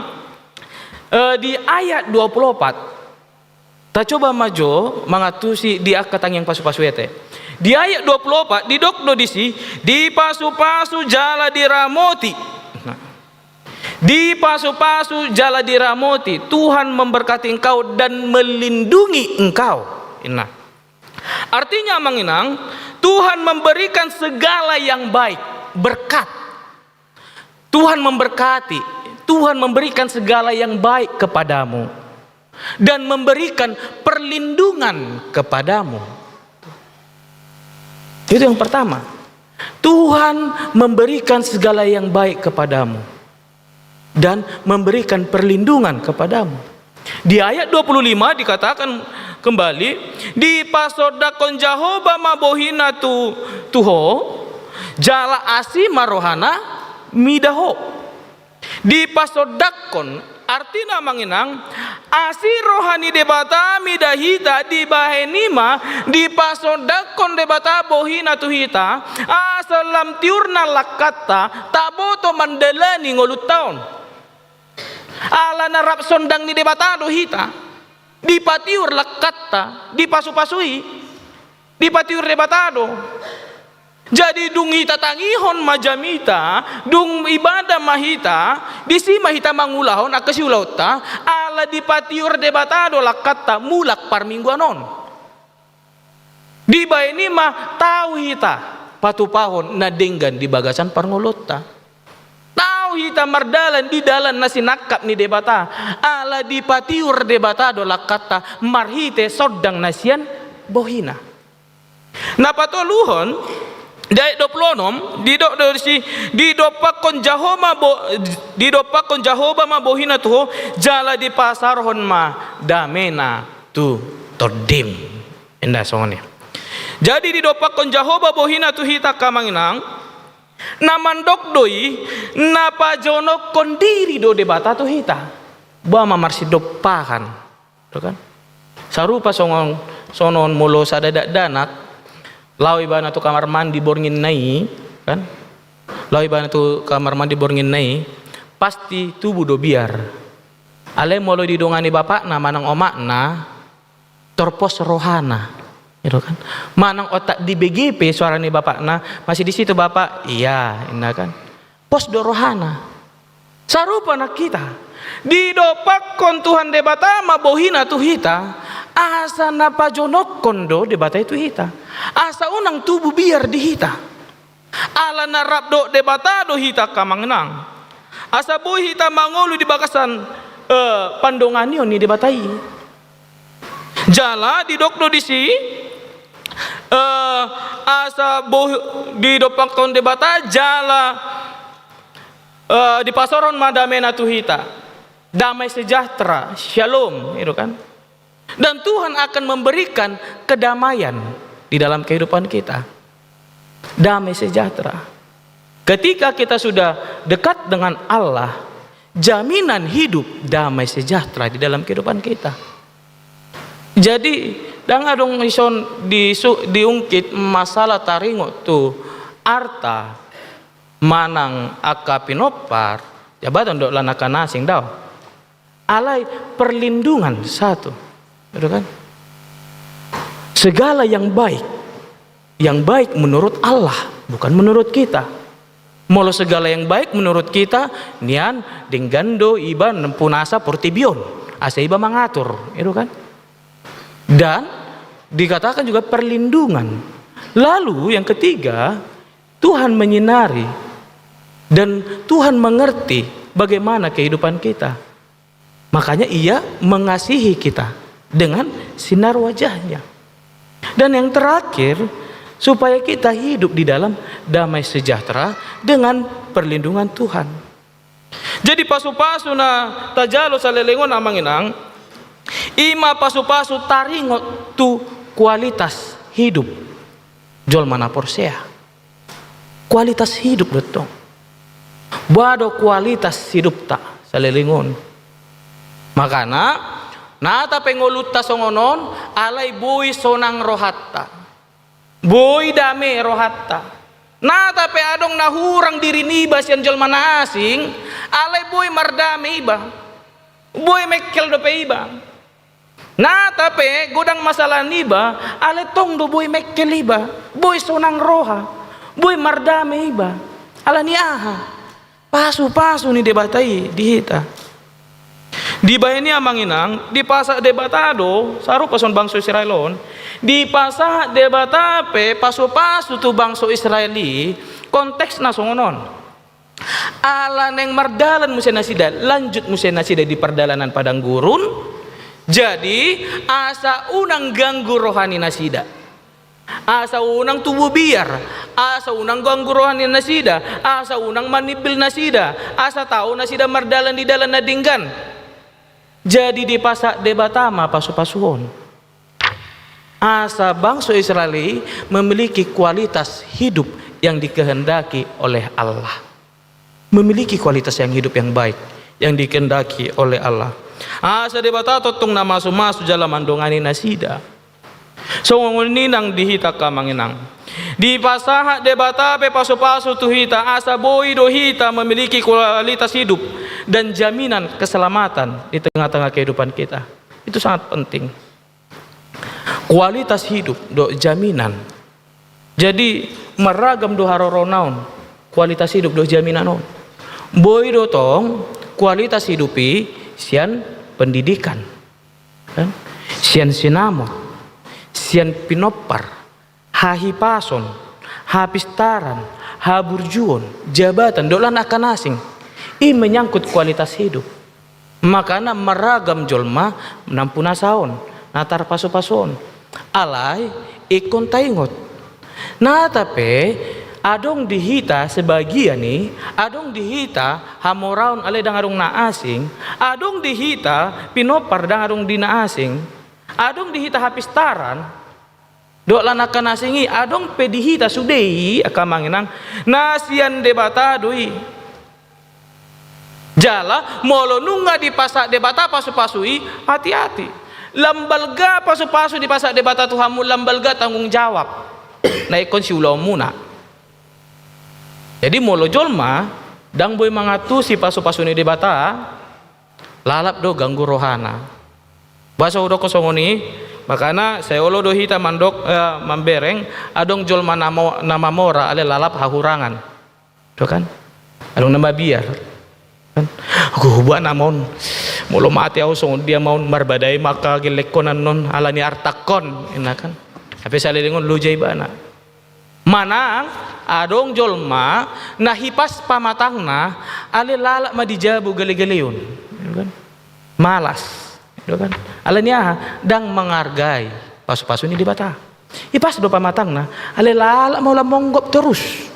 di ayat 24 ta coba majo mangatusi di akatang yang pasu-pasu ete di ayat 24 di dokdo disi di pasu-pasu jala diramoti di pasu-pasu jala diramoti Tuhan memberkati engkau dan melindungi engkau nah artinya manginang Tuhan memberikan segala yang baik berkat Tuhan memberkati Tuhan memberikan segala yang baik kepadamu dan memberikan perlindungan kepadamu. Itu yang pertama. Tuhan memberikan segala yang baik kepadamu dan memberikan perlindungan kepadamu. Di ayat 25 dikatakan kembali di pasodakon Jahoba mabohina tuho jala asi marohana midaho. Di pasodakon artinya manginang asi rohani debata midahita di bahenima di pasodakon debata bohina tuhita asalam tiurna lakata taboto mandalani ngolut taon ala narap sondang ni debata dohita di patiur lakata di pasu-pasui di patiur debatado jadi dung hita tangihon majamita dung ibadah mahita disi mahita mangulahon akasi ulauta ala di patiur debatado lakata mulak par mingguanon di baini mah tahu hita patupahon na denggan di bagasan parngolota tahu hita mardalan di dalan nasi nakap ni debata ala di patiur debatado lakata marhite sodang nasian bohina na patoluhon Dai 26 didopakon Jehova ma bohina tu jala di pasarhon ma damena tu todim indah songone. Jadi didopakon Jehova bohina tu hita kamanginang namandok doi napajonok kondiri do debata tu hita ba mamarsi dopakan tu kan sarupa sonon mulo sadadak danak lawi bana tu kamar mandi borngin nai kan lawi bana tu kamar mandi borngin nai pasti tubuh do biar ale molo didongani bapak na manang omak na torpos rohana itu kan manang otak di BGP suara ni bapak na masih di situ bapak iya indah kan pos do rohana sarupa nak kita didopakon Tuhan debata mabohina tu hita asa napa jonok kondo debata itu hita asa unang tubuh biar di hita ala narap do debata do hita kamangnang asa boy hita mangolu di bakasan pandonganio ni debatai jala di dokdo di si asa boy di dopakon debata jala di pasaron madamena tu hita damai sejahtera shalom itu kan. Dan Tuhan akan memberikan kedamaian di dalam kehidupan kita. Damai sejahtera. Ketika kita sudah dekat dengan Allah, jaminan hidup damai sejahtera di dalam kehidupan kita. Jadi, dangadong ison diungkit masalah taringo tu arta manang akapinopar jabatan dok lanakan asing daw. Alai perlindungan satu. Betul kan? Segala yang baik menurut Allah, bukan menurut kita. Molo segala yang baik menurut kita, nian dinggando iba nempunasa portibion, asa iba mengatur, itu kan? Dan dikatakan juga perlindungan. Lalu yang ketiga, Tuhan menyinari dan Tuhan mengerti bagaimana kehidupan kita. Makanya Ia mengasihi kita dengan sinar wajahnya. Dan yang terakhir, supaya kita hidup di dalam damai sejahtera dengan perlindungan Tuhan. Jadi pasu-pasu na tajalo sa lelengon amanginang ima pasu-pasu taringot tu kualitas hidup jol mana porsea. Kualitas hidup betong. Bado kualitas hidup ta sa lelengon. Makana nata pengoluta songonon alay boy sonang rohatta boy dame rohatta nata pe adong nahurang diri niba sian jol mana asing alay boy mardame iba boy mekkel do pe iba nata pe godang masalah niba alay tong do boy mekkel iba boy sonang roha boy mardame iba ala ni aha pasu-pasu ni debatai dihita di bayani amanginang di pasa debatado saru pason bangsa Israelon di pasa debatape pasu-pasu tu bangsa Israeli konteks na songonon ala neng mardalan musen nasida lanjut musen nasida di perdalanan padang gurun jadi asa unang ganggu rohani nasida asa unang tubuh biar asa unang ganggu rohani nasida asa unang manibil nasida asa tahu nasida mardalan di dalan nadinggan. Jadi di pasak debatama pasu-pasuhon asa bangsa Israeli memiliki kualitas hidup yang dikehendaki oleh Allah, memiliki kualitas yang hidup yang baik yang dikehendaki oleh Allah. Asa debata totong na masu-masu jala mandongani nasida so ninang dihita kamanginang di pasaha debata pe pasu-pasu tuhita asa boy dohita memiliki kualitas hidup dan jaminan keselamatan di tengah-tengah kehidupan kita. Itu sangat penting. Kualitas hidup do jaminan. Jadi meragam do haroronaun kualitas hidup do jaminan on. Boy do tong kualitas hidupi sian pendidikan. Kan? Sian sinamo, sian pinopar, hahipason, hapistaran, haburjuon, jabatan dolan akan asing. Ini menyangkut kualitas hidup. Makanya meragam jolma menampuna saon, natar pasu-pason. Alai ikon taingot. Nah tapi adong dihita sebagian nih, adong dihita hamoraun ale dang adong na asing, adong dihita pinopar dang adong dina asing, adong dihita hapistaran, dok lanakan asingi, adong pedihita sudei akamanginang nasian debata doi. Jala molo nunga di pasak debata pasu-pasui, hati-hati. Lambalga pasu-pasu di pasak debata Tuhanmu, lambalga tanggung jawab. Naikon si ulau muna. Jadi molo jolma dang boy mangatu si pasu-pasu ni debata, lalap do ganggu rohana. Bahasa udah kosongoni, makana saya olo do hita mandok mambereng, adong jolma nama mora ale lalap hahurangan. Do kan? Adong nama biar. Aku buat namon mulu mati aku song dia mau marbadai maka gelekonan non alani artakon enakan tapi saya dengon lu jaibana mana adong jolma nahipas pamatangna ale lalak madijabu gele-geleun kan malas kan alani dang menghargai pasu-pasu ini dibata ipas do pamatangna ale lalak mau lamonggop terus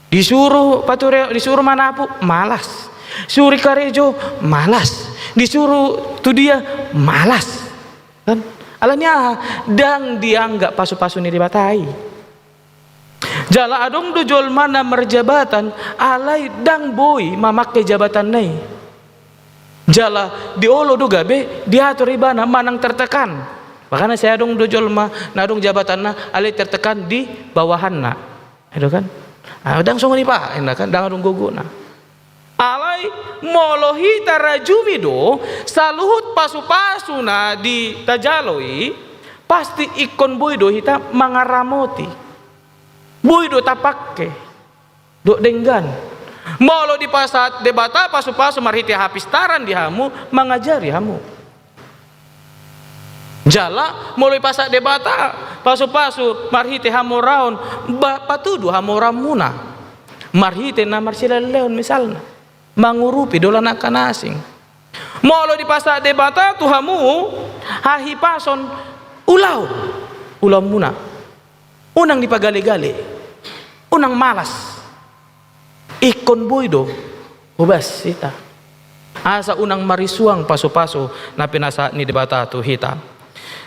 disuruh pature disuruh manapu malas suri karejo malas disuruh tu dia malas kan alanya dang dianggap pasu-pasu ni dibatai jala adong dojol mana merjabatan alai dang boy mamakai jabatan nai jala diolo do gabe diatur ibana manang tertekan makanya saya adong dojol ma nadong jabatan na alai tertekan di bawahanna itu kan dang songoni pak kan dang adong gogona alai molohita rajumido saluhut pasu-pasu na di tajaloi pasti ikon boydo hita mangaramoti boydo tapakke do denggan molo di pasat debata pasu-pasu marhiti hapistaran di hamu mengajari hamu jala molo di pasat debata pasu-pasu marhiti hamoraun patudu hamoram muna marhiti na marsilaleon misalnya mangurupi dolan akan asing molo di pasar debata tuhamu hahi pason ulau muna unang dipagale-gale unang malas ikon boydo ubas hita asa unang marisuang pasu-pasu na pinasa ni debata tu hita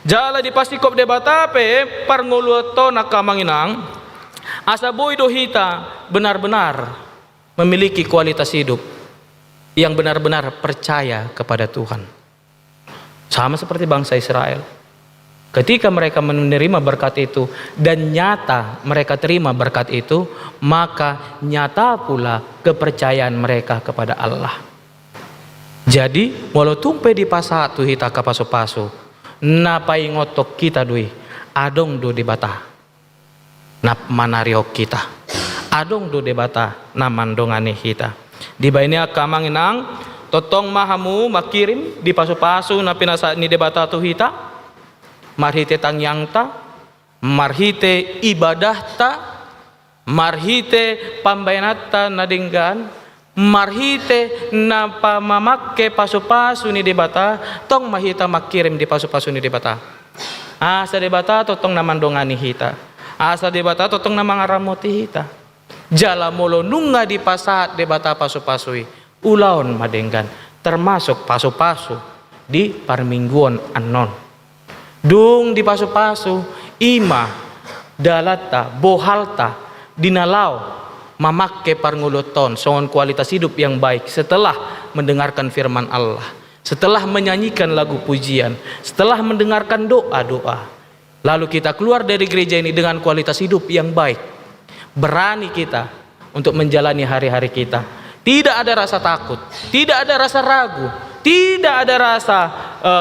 jala di pasikop debata pe parnguluto nakamanginang asa boydo hita benar-benar memiliki kualitas hidup yang benar-benar percaya kepada Tuhan. Sama seperti bangsa Israel. Ketika mereka menerima berkat itu dan nyata mereka terima berkat itu, maka nyata pula kepercayaan mereka kepada Allah. Jadi, walau tumpe di pasatu hita ka pasu-pasu, napai ngotok kita dui, adong do debata. Nap manariok kita. Adong do debata namandongani kita. Di baini akamanginang totong mahamu makirim di pasu-pasu na pinasa ni debata tu hita marhite tangyangta marhite ibadahta marhite pambayanata na dinggan marhite na pamamakke pasu-pasu ni debata tong mahita makirim di pasu-pasu ni debata asa debata totong namandongani hita asa debata totong namangaramoti hita jala molo nunga di pasat debata pasu-pasui ulaon madenggan termasuk pasu-pasu di parmingguan anon dung di pasu-pasu ima dalata bohalta dinalau mamakke parnguluton songon kualitas hidup yang baik setelah mendengarkan firman Allah setelah menyanyikan lagu pujian setelah mendengarkan doa-doa lalu kita keluar dari gereja ini dengan kualitas hidup yang baik berani kita untuk menjalani hari-hari kita tidak ada rasa takut tidak ada rasa ragu tidak ada rasa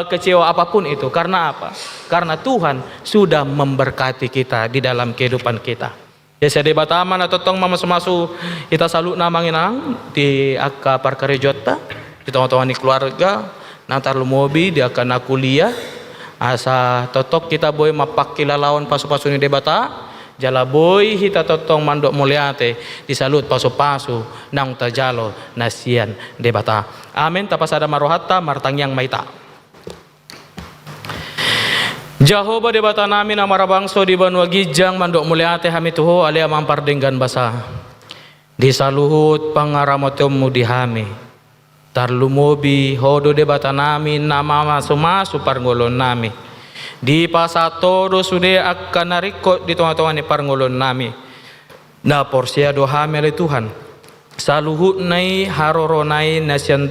kecewa apapun itu karena apa? Karena Tuhan sudah memberkati kita di dalam kehidupan kita ya saya debataman atau tong masu-masu kita salut namanginang di akka parkarejota di tengah-tengah keluarga nantar lu mobi dia akan kuliah asa totok kita boy mapakilalawan pasu-pasu ni debata jala boy hita totong mandok muliate disalut pasu-pasu nang tajalo nasian debata amin tapasada marohata martangyang maita Jehovah di bata namin amara bangso di banua gijang mandok muliate hami tuho alia mampardenggan basa. Di saluhut pangaramotomu di hami. Tarlumobi hodo de bata namin nama masu parngolon nami. Di pasatodo sude akan narikot di tengah-tengah ni parngolon nami. Na porsia dohami oleh Tuhan. Saluhut nai haroro nai nasian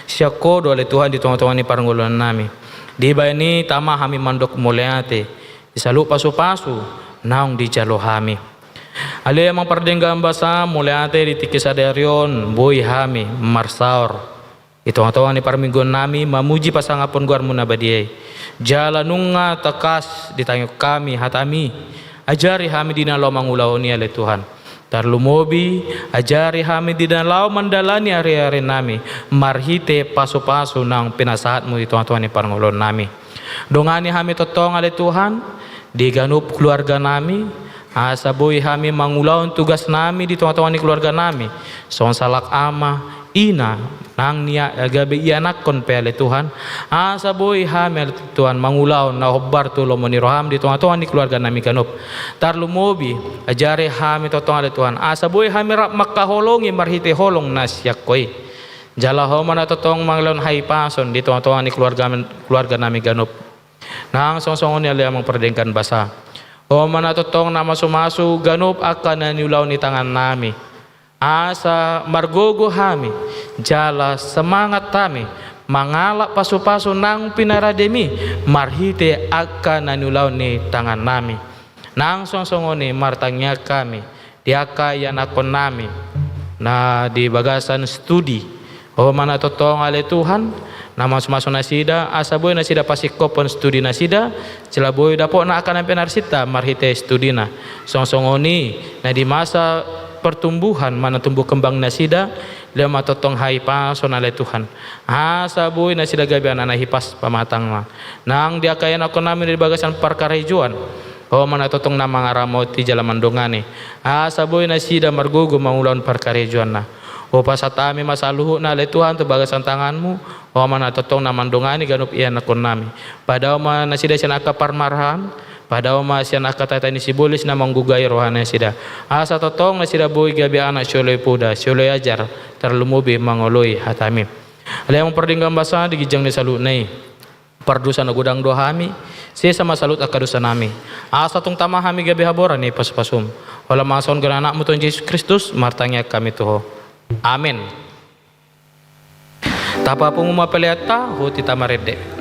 syakodo oleh Tuhan di tengah-tengah ni parngolon nami. Di bani tama hami mandok muliate. Di salu pasu-pasu naung di jalo hami. Ali emang perdenggan basa muliate di tikisadarion boy hami marsaur. Itu tengah-tengah ni parminggon nami mamuji pasangapun guar munabadiai. Jalanunga tekas ditanyuk kami hatami. Ajari hami dinalau mangulaoni oleh Tuhan. Tarlumobi ajari hami dinalau mandalani hari-hari nami. Marhite pasu-pasu nang pinasahatmu di tengah-tengah ni parngolon nami. Dongani hami totong oleh Tuhan. Diganup keluarga nami. Asaboy hami mangulaon tugas nami di tengah-tengah ni keluarga nami. Son salak ama ina nang niya gabi ianakon pele Tuhan. Asaboy hami Tuhan mangulaon na hobbar tulo mo ni roham di tengah-tengah ni keluarga nami ganup. Tarlumobi ajare hami totong ale Tuhan. Asaboy hami rap makaholongi marhite holong nasyakoy. Jalaho mana totong manglon hai pason di tengah-tengah ni keluarga nami ganup. Nang song-songon ni ale amang perdengkan basa. O mana totong nama sumasu ganup akan naniulaw ni tangan nami. Asa margogo hami jala semangat kami mangalak pasu-pasu nang pinarademi marhite akan naniulaw ni tangan nami. Nang song-songoni martangnya kami diaka yanakon nami na di bagasan studi. O mana totong ale Tuhan nama sumaso nasida asaboy nasida pasikopon studi nasida celaboy dapo na akan penarsita marhite studina songsongoni na di masa pertumbuhan mana tumbuh kembang nasida lema totong hai pason ale Tuhan asaboy nasida gabi anak hipas pamatang ma nang dia kaya ako namin di bagasan parkarejuan o mana totong na mga ramoti jalaman dongani asaboy nasida margugo mangulon parkarejuan na o pasatami masaluhu na ale Tuhan tu bagasan tanganmu o mana totong na mandongani ganup iyan akon nami padao man nasida siya nakaparmarhan padao man siya nakatata ni sibulis na manggugay rohana sida asa totong nasida boy gabi anak syoloy puda syoloy ajar tarlumubi mangoloy hatami alay mong perdinggang basa di gijang ni salut nai pardusa na gudang dohami siya sama salut akadusa nami asa tong tama hami gabi haboran ni pasupasum wala mason gananak mo to Jesus Kristus martangya kami tuho amin. Tapa pong umapaliata, huti tamarede.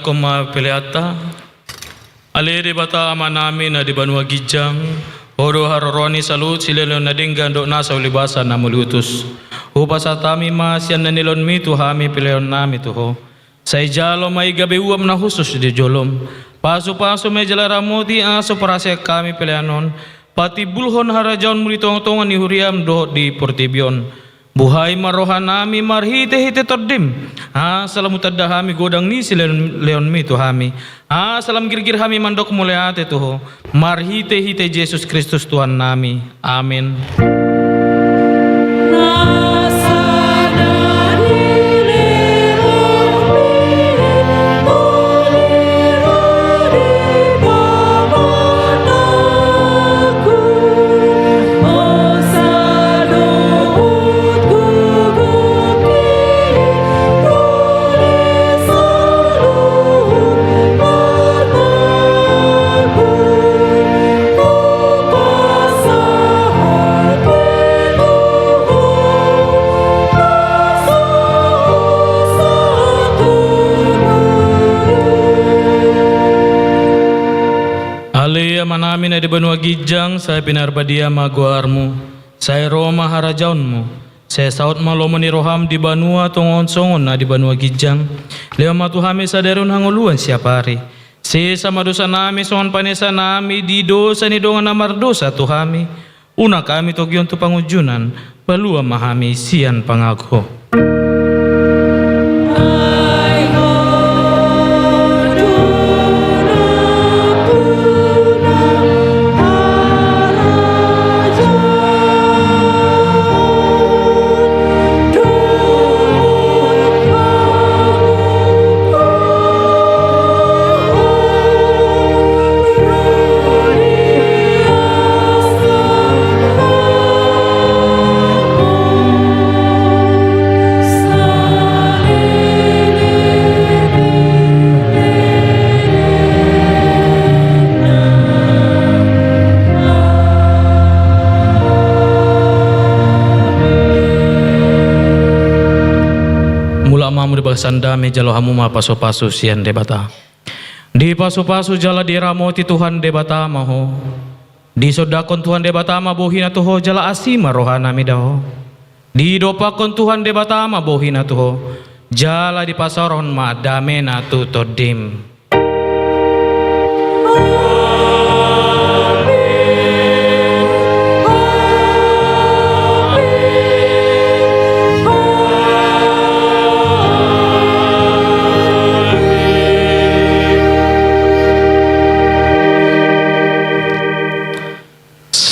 koma peleata. Alere bata ama namin na di banua gijang. Odo haroroni salut silelo na dinggan do nasa ulibasan na mulutus. Upasa tami masyan na nilon mi tuhami pileon nami tuho. Sa ijalo may gabi uam na husus di jolom. Paso-paso may jalaramoti aso parasya kami peleanon. Pati bulhon harajaon muli tong-tongan ni huriam do di portibion. Buhay marohan nami marhite-hite tordim. Salam utadahami godang ni leon mi tuhami. Salam girgir hami mandok muleate tuho. Marhite-hite Jesus Kristus Tuhan nami. Amin. Manamin na di banua gijang saya pinarbadia maguarmu saya Roma harajaunmu saya saut malomo ni roham di banua tongon songon na di banua gijang leo matuhami sadarun hanguluan siapa hari si sama dosa nami songon panesa nami di dosa ni dongan namar dosa tuhami una kami togyon tu pangujunan balua mahami sian pangago. Sandame jalo hamu ma paso-paso sian debata. Di paso-paso jala diramoti Tuhan debata maho. Di sodakon Tuhan debata ma bohina tuho jala asima rohana midaho. Di dopakon Tuhan debata ma bohina tuho jala di pasaron ma damena tu todim.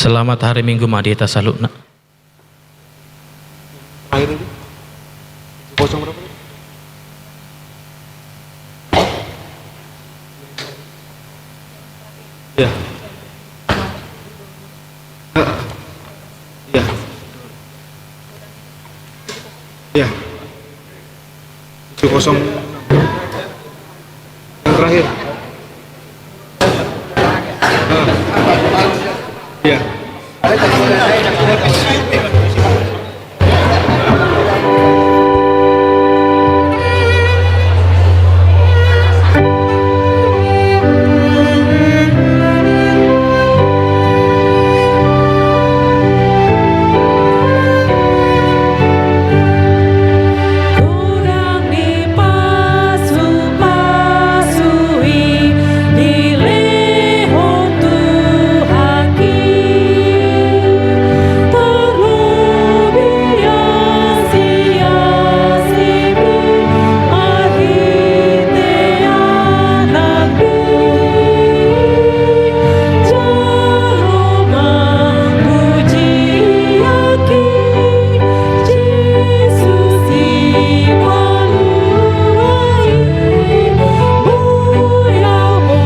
Selamat hari Minggu Madita salut nak. Terakhir ini kosong berapa? Ya. Ya. Ya. 706. Yang terakhir. Ya.